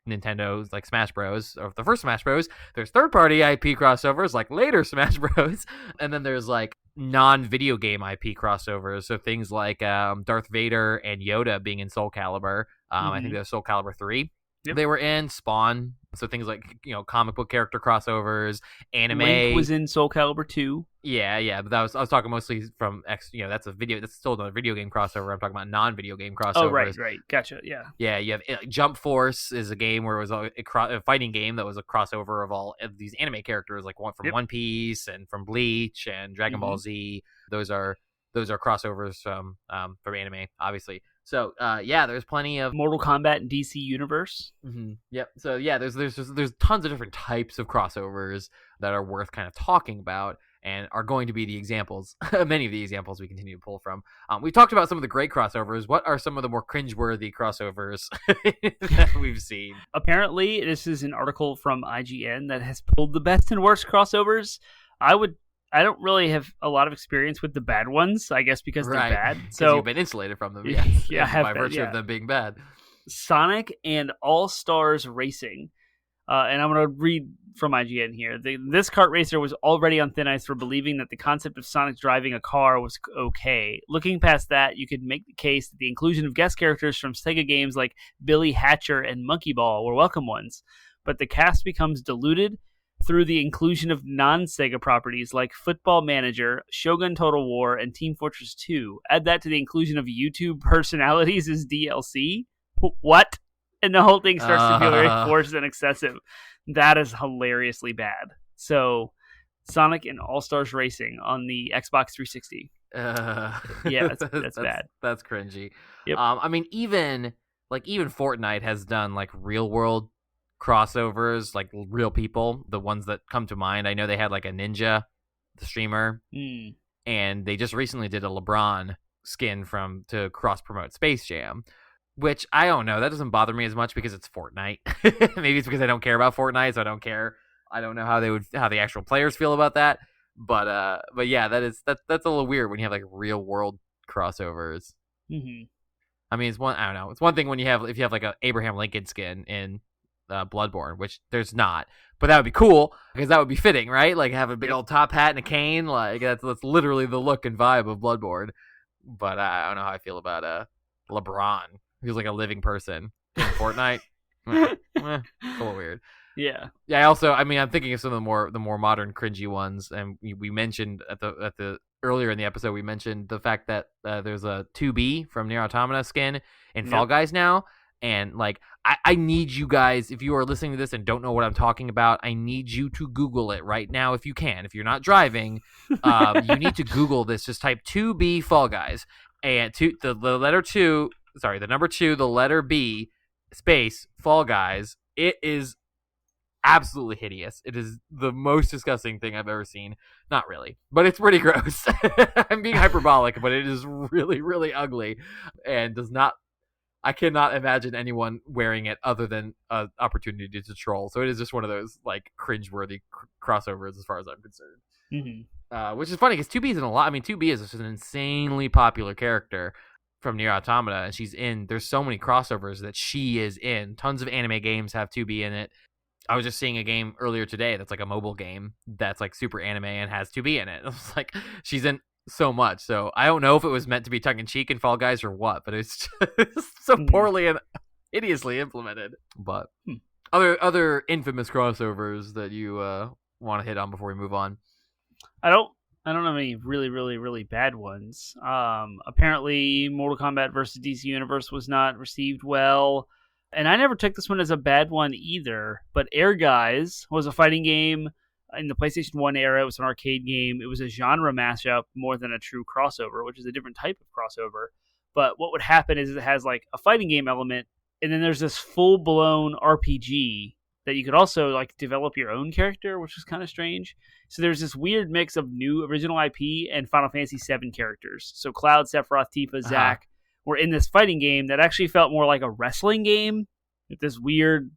Nintendo's, like Smash Bros. Or the first Smash Bros. There's third-party IP crossovers like later Smash Bros. And then there's like non-video game IP crossovers, so things like Darth Vader and Yoda being in Soul Calibur. I think that was Soul Calibur 3. Yep. They were in Spawn, so things like comic book character crossovers, anime. Link was in Soul Calibur 2. Yeah, but I was talking mostly from that's still a video game crossover. I'm talking about non-video game crossovers. Oh, right, gotcha. Yeah, you have Jump Force is a game where it was a fighting game that was a crossover of all of these anime characters, like one from One Piece and from Bleach and Dragon Ball Z. Those are crossovers from anime, obviously. So there's plenty of Mortal Kombat and DC Universe. Yep. So yeah, there's tons of different types of crossovers that are worth kind of talking about and are going to be the examples, many of the examples we continue to pull from. We talked about some of the great crossovers. What are some of the more cringeworthy crossovers that we've seen? Apparently, this is an article from IGN that has pulled the best and worst crossovers. I don't really have a lot of experience with the bad ones, I guess, because they're bad. So you've been insulated from them, yes. Yeah, by virtue of them being bad. Sonic and All-Stars Racing. And I'm going to read from IGN here. This kart racer was already on thin ice for believing that the concept of Sonic driving a car was okay. Looking past that, you could make the case that the inclusion of guest characters from Sega games like Billy Hatcher and Monkey Ball were welcome ones. But the cast becomes diluted through the inclusion of non-Sega properties like Football Manager, Shogun Total War, and Team Fortress 2. Add that to the inclusion of YouTube personalities as DLC. What? And the whole thing starts to feel very forced and excessive. That is hilariously bad. So, Sonic and All-Stars Racing on the Xbox 360. Yeah, that's bad. That's cringy. Yep. I mean, even Fortnite has done like real world crossovers, like real people. The ones that come to mind, I know they had like a Ninja, the streamer, and they just recently did a LeBron skin to cross promote Space Jam. Which, I don't know, that doesn't bother me as much because it's Fortnite. Maybe it's because I don't care about Fortnite, so I don't care. I don't know how the actual players feel about that. But yeah, that's a little weird when you have like real world crossovers. Mm-hmm. I mean, I don't know. It's one thing if you have like a Abraham Lincoln skin in Bloodborne, which there's not, but that would be cool because that would be fitting, right? Like have a big old top hat and a cane, like that's literally the look and vibe of Bloodborne. But I don't know how I feel about LeBron. He's like a living person in Fortnite. It's a little weird. Yeah. I'm thinking of some of the more modern cringy ones, and we mentioned at the earlier in the episode we mentioned the fact that there's a 2B from Nier Automata skin in Fall Guys now, and like I need you guys, if you are listening to this and don't know what I'm talking about, I need you to Google it right now if you can. If you're not driving, you need to Google this. Just type 2B Fall Guys and the letter 2. Sorry, the number 2, the letter B, space, Fall Guys. It is absolutely hideous. It is the most disgusting thing I've ever seen. Not really, but it's pretty gross. I'm being hyperbolic, but it is really, really ugly and I cannot imagine anyone wearing it other than an opportunity to troll. So it is just one of those like cringeworthy crossovers as far as I'm concerned. Mm-hmm. Which is funny because 2B is in a lot. I mean, 2B is just an insanely popular character from Nier Automata, and there's so many crossovers that she is in. Tons of anime games have 2B in it. I was just seeing a game earlier today that's like a mobile game that's like super anime and has 2B in it. I was like, she's in so much. So I don't know if it was meant to be tongue-in-cheek in Fall Guys or what, but it's just so poorly and hideously implemented. But other infamous crossovers that you want to hit on before we move on? I don't have any really, really, really bad ones. Apparently, Mortal Kombat vs. DC Universe was not received well, and I never took this one as a bad one either. But Air Guys was a fighting game in the PlayStation 1 era. It was an arcade game. It was a genre mashup more than a true crossover, which is a different type of crossover. But what would happen is it has like a fighting game element, and then there's this full-blown RPG that you could also like develop your own character, which is kind of strange. So there's this weird mix of new original IP and Final Fantasy VII characters. So Cloud, Sephiroth, Tifa, Zack were in this fighting game that actually felt more like a wrestling game with this weird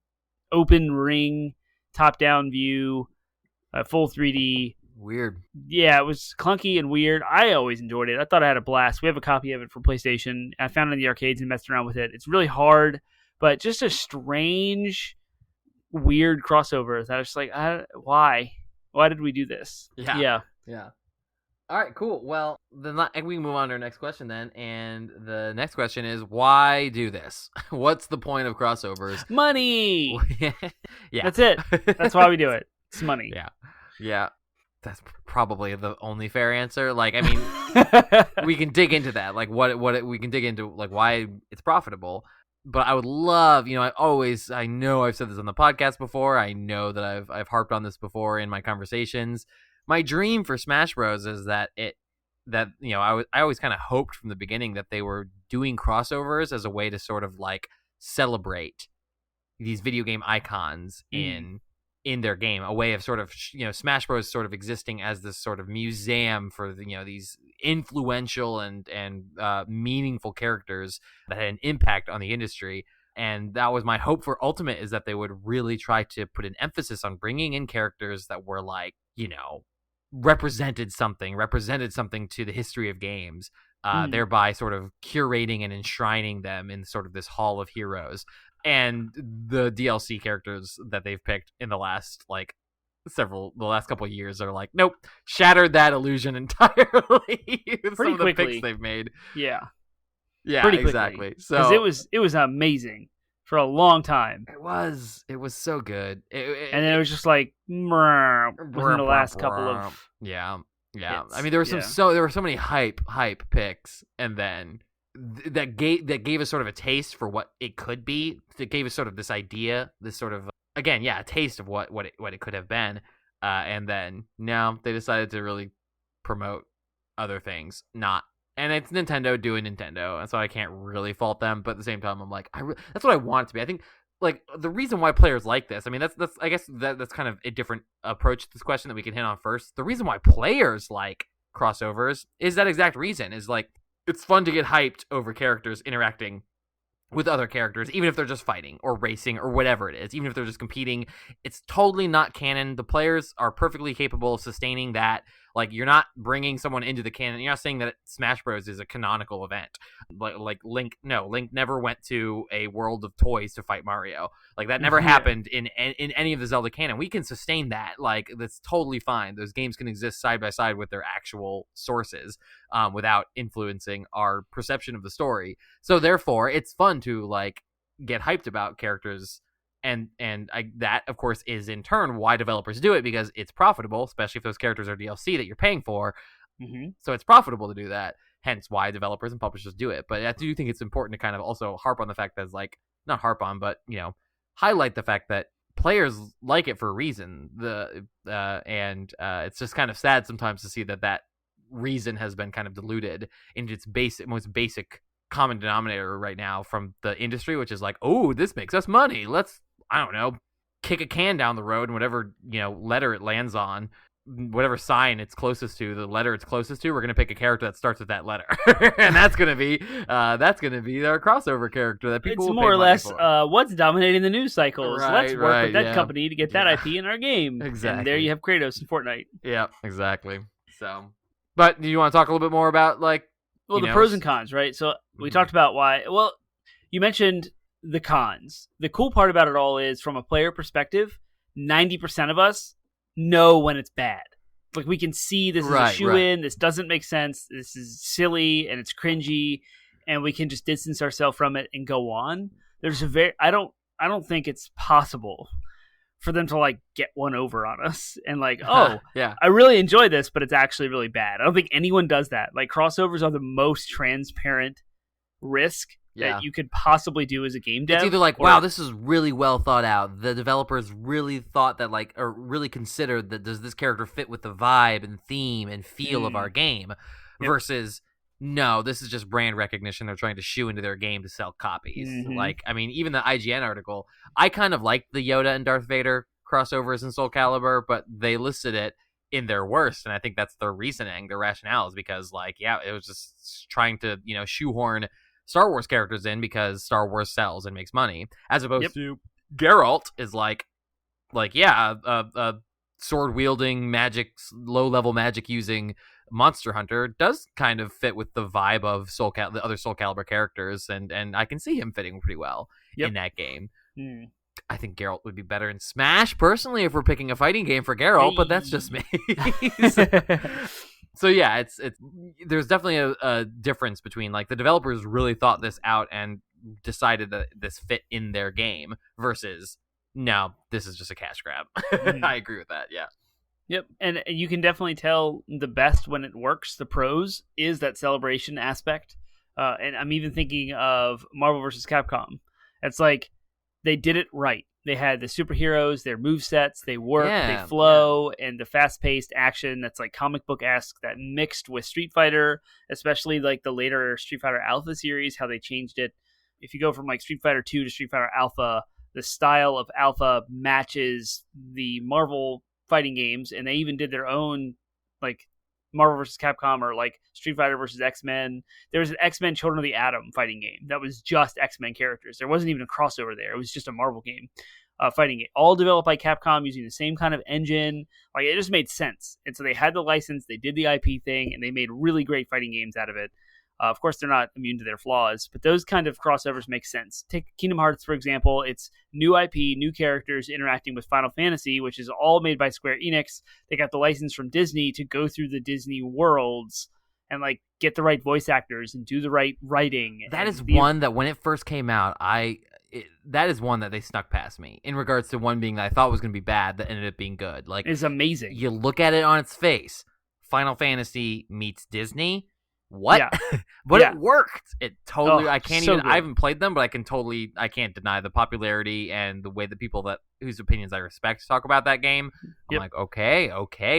open ring, top-down view, full 3D. Weird. Yeah, it was clunky and weird. I always enjoyed it. I thought I had a blast. We have a copy of it for PlayStation. I found it in the arcades and messed around with it. It's really hard, but just a strange, weird crossover that I was just like, why? Why did we do this? Yeah. All right, cool. Well, then we can move on to our next question then. And the next question is, why do this? What's the point of crossovers? Money! Yeah. That's it. That's why we do it. It's money. Yeah. That's probably the only fair answer. Like, I mean, we can dig into that. Like, we can dig into, like, why it's profitable. But I would love, I know I've said this on the podcast before. I know that I've harped on this before in my conversations. My dream for Smash Bros is that I always kind of hoped from the beginning that they were doing crossovers as a way to sort of like celebrate these video game icons in their game, a way of sort of, Smash Bros sort of existing as this sort of museum for these influential and meaningful characters that had an impact on the industry. And that was my hope for Ultimate, is that they would really try to put an emphasis on bringing in characters that were like, represented something to the history of games, thereby sort of curating and enshrining them in sort of this hall of heroes. and the DLC characters that they've picked in the last the last couple of years are like, nope, shattered that illusion entirely. Some of the picks they've made. Yeah. Pretty exactly. So because it was amazing for a long time. It was so good. And then it was just like within the last couple of yeah. hits. I mean, there were there were so many hype picks, and then that gave us sort of a taste for what it could be. It gave us sort of this idea, this sort of again, a taste of what it could have been. And then now they decided to really promote other things, and it's Nintendo doing Nintendo, and so I can't really fault them. But at the same time, I'm like, that's what I want it to be. I think like the reason why players like this. I mean, that's I guess that's kind of a different approach to this question that we can hit on first. The reason why players like crossovers is that exact reason. Is like it's fun to get hyped over characters interacting with other characters, even if they're just fighting or racing or whatever it is, even if they're just competing. It's totally not canon. The players are perfectly capable of sustaining that. Like, you're not bringing someone into the canon. You're not saying that Smash Bros. Is a canonical event. Like Link never went to a world of toys to fight Mario. Like, that never happened in any of the Zelda canon. We can sustain that. Like, that's totally fine. Those games can exist side by side with their actual sources without influencing our perception of the story. So, therefore, it's fun to, like, get hyped about characters. And that, of course, is in turn why developers do it, because it's profitable, especially if those characters are DLC that you're paying for. Mm-hmm. So it's profitable to do that, hence why developers and publishers do it. But I do think it's important to kind of also harp on the fact that, like, not harp on, but, highlight the fact that players like it for a reason. It's just kind of sad sometimes to see that reason has been kind of diluted into its most basic common denominator right now from the industry, which is like, oh, this makes us money. Let's, I don't know, kick a can down the road, and whatever, letter it lands on, whatever sign it's closest to, the letter it's closest to, we're going to pick a character that starts with that letter. And that's going to be our crossover character that people will pay money for. It's more or less what's dominating the news cycles. Let's work with that company to get that IP in our game. Exactly. And there you have Kratos in Fortnite. Yeah, exactly. So, but do you want to talk a little bit more about, like, the pros and cons, right? So we talked about why. Well, you mentioned the cons. The cool part about it all is, from a player perspective, 90% of us know when it's bad. Like, we can see this is a shoe-in, this doesn't make sense, this is silly, and it's cringy, and we can just distance ourselves from it and go on. I don't think it's possible for them to, like, get one over on us and, like, oh, yeah, I really enjoy this, but it's actually really bad. I don't think anyone does that. Like, crossovers are the most transparent risk that you could possibly do as a game dev. It's either like, wow, this is really well thought out. The developers really thought that, like, or really considered that, does this character fit with the vibe and theme and feel of our game, versus, no, this is just brand recognition. They're trying to shoe into their game to sell copies. Mm-hmm. Like, I mean, even the IGN article, I kind of liked the Yoda and Darth Vader crossovers in Soul Calibur, but they listed it in their worst, and I think that's their reasoning, their rationale is because, like, yeah, it was just trying to, shoehorn Star Wars characters in because Star Wars sells and makes money, as opposed to Geralt is like a sword-wielding, low-level magic using monster hunter does kind of fit with the vibe of the other Soul Calibur characters, and I can see him fitting pretty well in that game. I think Geralt would be better in Smash, personally, if we're picking a fighting game for Geralt, but that's just me. So yeah, it's there's definitely a difference between, like, the developers really thought this out and decided that this fit in their game versus, no, this is just a cash grab. I agree with that. Yeah. Yep, and you can definitely tell the best when it works. The pros is that celebration aspect, and I'm even thinking of Marvel vs. Capcom. It's like they did it right. They had the superheroes, their movesets, they work, they flow, and the fast-paced action that's like comic book-esque that mixed with Street Fighter, especially like the later Street Fighter Alpha series, how they changed it. If you go from like Street Fighter 2 to Street Fighter Alpha, the style of Alpha matches the Marvel fighting games, and they even did their own, like, Marvel vs. Capcom or like Street Fighter vs. X-Men. There was an X-Men Children of the Atom fighting game that was just X-Men characters. There wasn't even a crossover there. It was just a Marvel game fighting game, all developed by Capcom using the same kind of engine. Like, it just made sense. And so they had the license, they did the IP thing, and they made really great fighting games out of it. Of course, they're not immune to their flaws, but those kind of crossovers make sense. Take Kingdom Hearts, for example. It's new IP, new characters interacting with Final Fantasy, which is all made by Square Enix. They got the license from Disney to go through the Disney worlds and like get the right voice actors and do the right writing. That is one that when it first came out, that is one that they snuck past me in regards to one being that I thought was going to be bad that ended up being good. Like, it's amazing. You look at it on its face. Final Fantasy meets Disney. What? Yeah. But yeah. It worked. It totally. I can't so even. Good. I haven't played them, but I can't deny the popularity and the way the people whose opinions I respect talk about that game. I'm like, okay,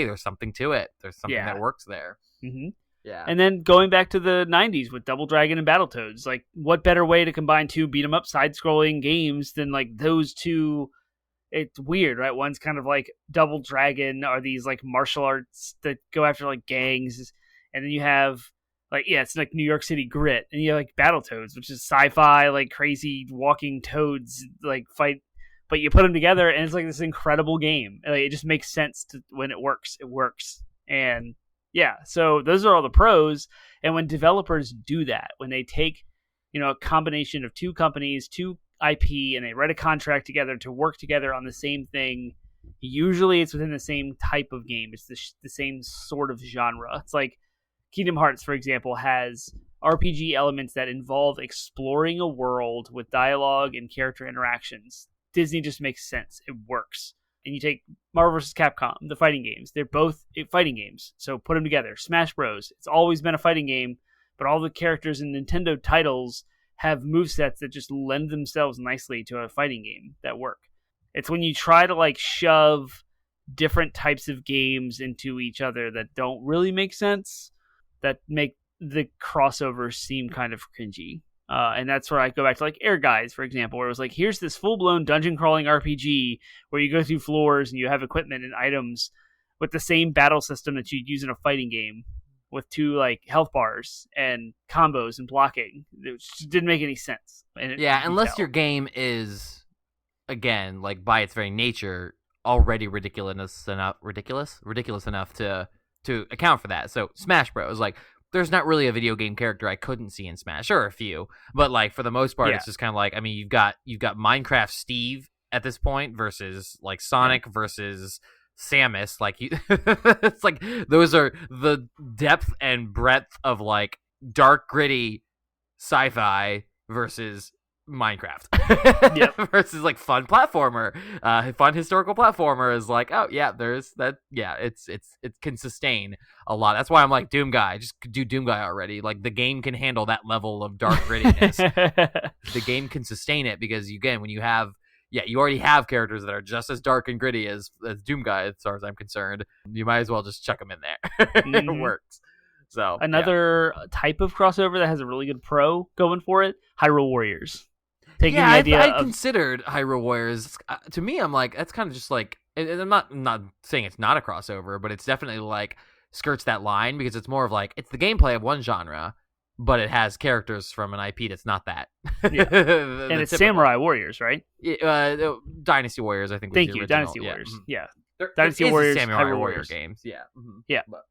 there's something to it. There's something that works there. Mm-hmm. Yeah. And then going back to the 90s with Double Dragon and Battletoads, like what better way to combine two beat 'em up side-scrolling games than like those two? It's weird, right? One's kind of like Double Dragon are these like martial arts that go after like gangs, and then you have like it's like New York City Grit, and you have like Battletoads, which is sci-fi like crazy walking toads like fight, but you put them together and it's like this incredible game. Like, it just makes sense when it works. It works, and yeah. So those are all the pros. And when developers do that, when they take a combination of two companies, two IP, and they write a contract together to work together on the same thing, usually it's within the same type of game. It's the same sort of genre. It's like Kingdom Hearts, for example, has RPG elements that involve exploring a world with dialogue and character interactions. Disney just makes sense. It works. And you take Marvel vs. Capcom, the fighting games. They're both fighting games, so put them together. Smash Bros. It's always been a fighting game, but all the characters in Nintendo titles have movesets that just lend themselves nicely to a fighting game that work. It's when you try to like shove different types of games into each other that don't really make sense that make the crossovers seem kind of cringy. And that's where I go back to like Air Guys, for example, where it was like, here's this full-blown dungeon crawling RPG where you go through floors and you have equipment and items with the same battle system that you'd use in a fighting game, with two like health bars and combos and blocking. It just didn't make any sense. Unless your game is, again, like by its very nature, already ridiculous enough to account for that. So Smash Bros. Like, there's not really a video game character I couldn't see in Smash, or a few, but like for the most part, it's just kind of like, I mean, you've got Minecraft Steve at this point versus like Sonic versus Samus. Like it's like those are the depth and breadth of like dark gritty sci-fi versus Minecraft versus like fun platformer, fun historical platformer is like, oh yeah, there's that. Yeah, it can sustain a lot. That's why I'm like, Doom Guy, just do Doom Guy already. Like, the game can handle that level of dark grittiness. The game can sustain it because when you have you already have characters that are just as dark and gritty as Doom Guy, as far as I'm concerned. You might as well just chuck them in there. It works. So another type of crossover that has a really good pro going for it, Hyrule Warriors. I considered Hyrule Warriors. To me, I'm like, that's kind of just like, and I'm not saying it's not a crossover, but it's definitely like skirts that line because it's more of like, it's the gameplay of one genre, but it has characters from an IP that's not that. Yeah. And it's typical. Samurai Warriors, right? Dynasty Warriors, I think. Thank you, Dynasty Warriors. Yeah. Dynasty Warriors, Samurai Hyrule Warrior Warriors games. Yeah. Mm-hmm. Yeah. But,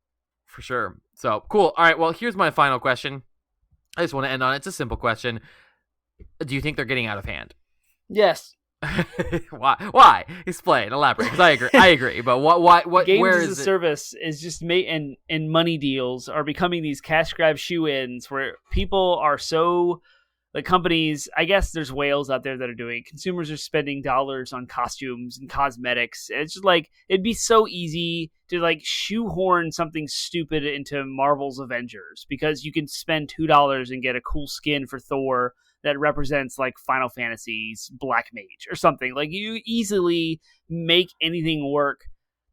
for sure. So, cool. All right, well, here's my final question. I just want to end on it. It's a simple question. Do you think they're getting out of hand? Yes. Why? Explain. Elaborate. Because I agree. But what? Games where as is a it? service is just and money deals are becoming these cash grab shoe-ins where people are so. Like, companies, I guess there's whales out there that are doing it. Consumers are spending dollars on costumes and cosmetics. And it's just like, it'd be so easy to like shoehorn something stupid into Marvel's Avengers because you can spend $2 and get a cool skin for Thor that represents like Final Fantasy's Black Mage or something. Like, you easily make anything work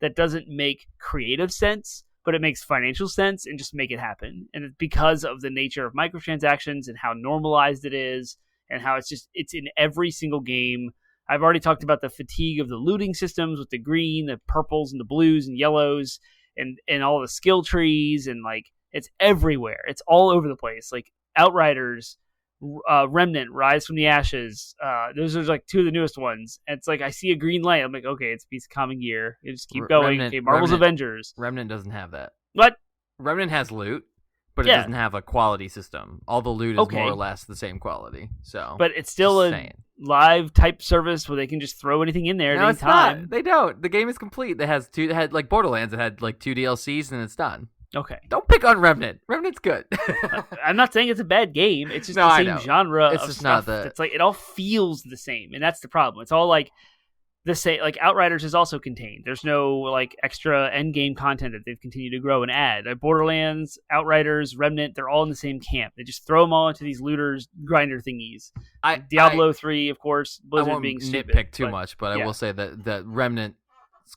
that doesn't make creative sense, but it makes financial sense, and just make it happen. And it's because of the nature of microtransactions and how normalized it is and how it's in every single game. I've already talked about the fatigue of the looting systems with the green, the purples and the blues and yellows and all the skill trees, and like, it's everywhere. It's all over the place. Like Outriders, Remnant, Rise from the Ashes. Those are like two of the newest ones. And it's like, I see a green light. I'm like, okay, it's a piece of common gear. You just keep going. Okay, Marvel's Avengers. Remnant doesn't have that. What? Remnant has loot, but it doesn't have a quality system. All the loot is more or less the same quality. So, but it's still a live type service where they can just throw anything in there at any time. Not. They don't. The game is complete. It had like Borderlands. It had like 2 DLCs and it's done. Okay. Don't pick on Remnant. Remnant's good. I'm not saying it's a bad game. It's just the same genre of stuff. It's like it all feels the same, and that's the problem. It's all like the same. Like Outriders is also contained. There's no like extra end game content that they've continued to grow and add. Borderlands, Outriders, Remnant, they're all in the same camp. They just throw them all into these looters grinder thingies. Diablo 3, of course. Blizzard I won't being stupid, nitpick too much, but I will say that Remnant's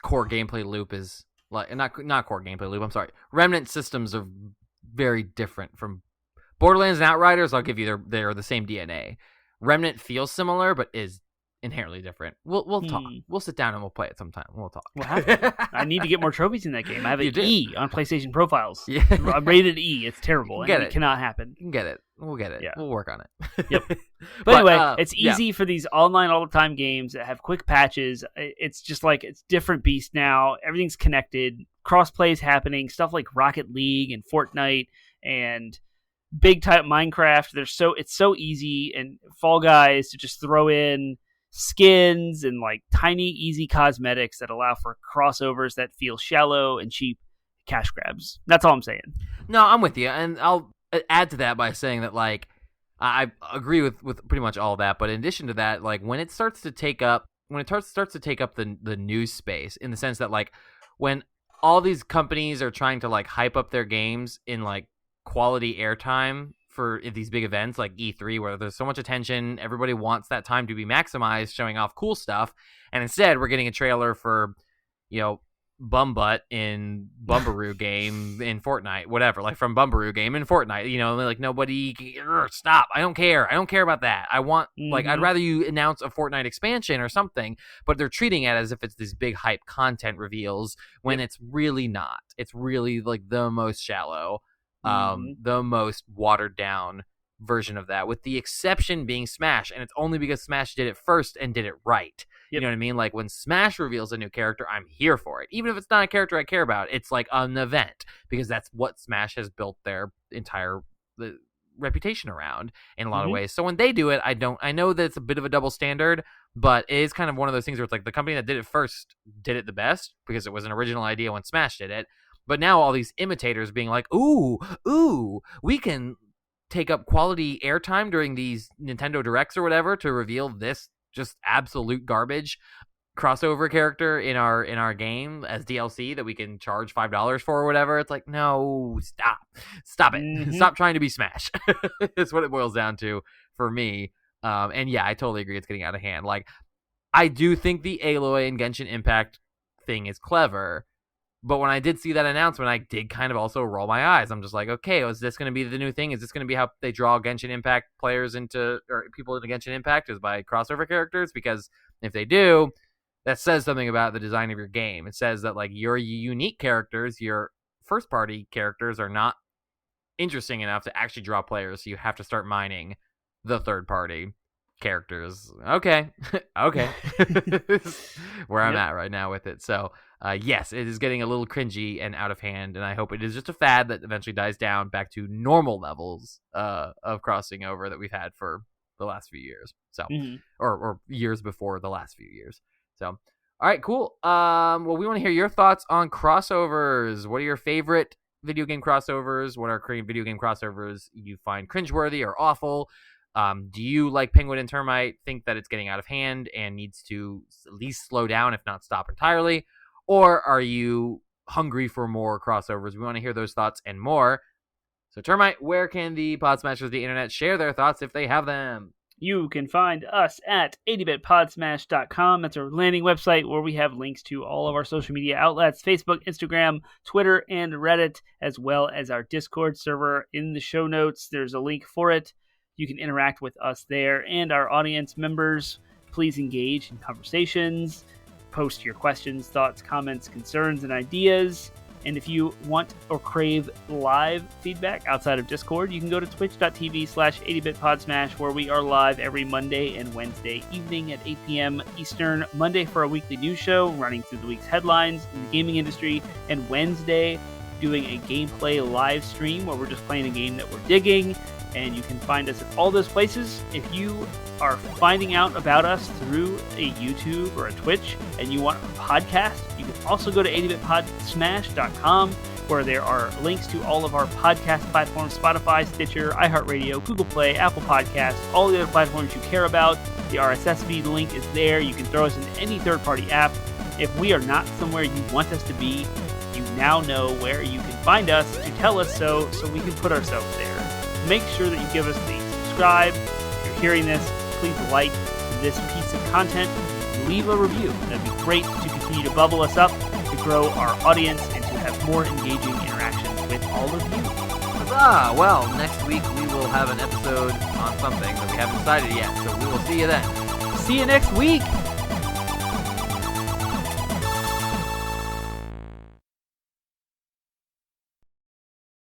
core gameplay loop is. Like not core gameplay loop. I'm sorry. Remnant systems are very different from Borderlands and Outriders. I'll give you they're the same DNA. Remnant feels similar, but is inherently different. We'll talk. We'll sit down and we'll play it sometime. We'll talk. I need to get more trophies in that game. I have an E on PlayStation profiles. Yeah. I'm rated E. It's terrible. It cannot happen. You can get it. We'll get it. Yeah. We'll work on it. Yep. But anyway, it's easy for these online all the time games that have quick patches. It's just like it's different beast now. Everything's connected. Crossplay is happening. Stuff like Rocket League and Fortnite and big type Minecraft. It's so easy, and Fall Guys to just throw in skins and like tiny easy cosmetics that allow for crossovers that feel shallow and cheap cash grabs. That's all I'm saying. No, I'm with you, and I'll add to that by saying that like I agree with pretty much all of that, but in addition to that, like when it starts to take up the news space, in the sense that like when all these companies are trying to like hype up their games in like quality airtime for these big events like E3, where there's so much attention, everybody wants that time to be maximized, showing off cool stuff, and instead we're getting a trailer for, Bumbutt in Bumbaroo game in Fortnite, whatever, like from Bumbaroo game in Fortnite, like nobody, stop, I don't care about that. I want, like, I'd rather you announce a Fortnite expansion or something, but they're treating it as if it's these big hype content reveals when it's really not. It's really like the most shallow, the most watered down version of that, with the exception being Smash, and it's only because Smash did it first and did it right. You know what I mean? Like when Smash reveals a new character, I'm here for it. Even if it's not a character I care about, it's like an event, because that's what Smash has built their entire reputation around in a lot of ways. So when they do it, I know that it's a bit of a double standard, but it is kind of one of those things where it's like the company that did it first did it the best because it was an original idea when Smash did it. But now all these imitators being like, ooh, we can take up quality airtime during these Nintendo Directs or whatever to reveal this just absolute garbage crossover character in our game as DLC that we can charge $5 for or whatever. It's like, no, stop it. Stop trying to be Smash. It's what it boils down to for me. And yeah, I totally agree. It's getting out of hand. Like, I do think the Aloy and Genshin Impact thing is clever. But when I did see that announcement, I did kind of also roll my eyes. I'm just like, okay, is this going to be the new thing? Is this going to be how they draw Genshin Impact players or people into Genshin Impact, is by crossover characters? Because if they do, that says something about the design of your game. It says that like your unique characters, your first party characters, are not interesting enough to actually draw players. So you have to start mining the third party characters. Okay. Where I'm at right now with it. So yes, it is getting a little cringy and out of hand, and I hope it is just a fad that eventually dies down back to normal levels of crossing over that we've had for the last few years. So or years before the last few years. So all right, cool. Well, we want to hear your thoughts on crossovers. What are your favorite video game crossovers? What are video game crossovers you find cringeworthy or awful? Do you, like Penguin and Termite, think that it's getting out of hand and needs to at least slow down, if not stop entirely? Or are you hungry for more crossovers? We want to hear those thoughts and more. So, Termite, where can the Pod Smashers of the internet share their thoughts if they have them? You can find us at 80bitpodsmash.com. That's our landing website where we have links to all of our social media outlets, Facebook, Instagram, Twitter, and Reddit, as well as our Discord server. In the show notes, there's a link for it. You can interact with us there and our audience members. Please engage in conversations, post your questions, thoughts, comments, concerns, and ideas. And if you want or crave live feedback outside of Discord, you can go to twitch.tv/80bitpodsmash, where we are live every Monday and Wednesday evening at 8 p.m. Eastern. Monday for our weekly news show, running through the week's headlines in the gaming industry, and Wednesday doing a gameplay live stream where we're just playing a game that we're digging, and you can find us at all those places. If you are finding out about us through a YouTube or a Twitch and you want a podcast, you can also go to 80bitpodsmash.com, where there are links to all of our podcast platforms: Spotify, Stitcher, iHeartRadio, Google Play, Apple Podcasts, all the other platforms you care about. The RSS feed link is there. You can throw us in any third-party app. If we are not somewhere you want us to be, you now know where you can find us to tell us so we can put ourselves there. Make sure that you give us the subscribe. If you're hearing this, please like this piece of content. Leave a review. That'd be great to continue to bubble us up, to grow our audience, and to have more engaging interactions with all of you. Huzzah! Well, next week we will have an episode on something that we haven't decided yet, so we will see you then. See you next week!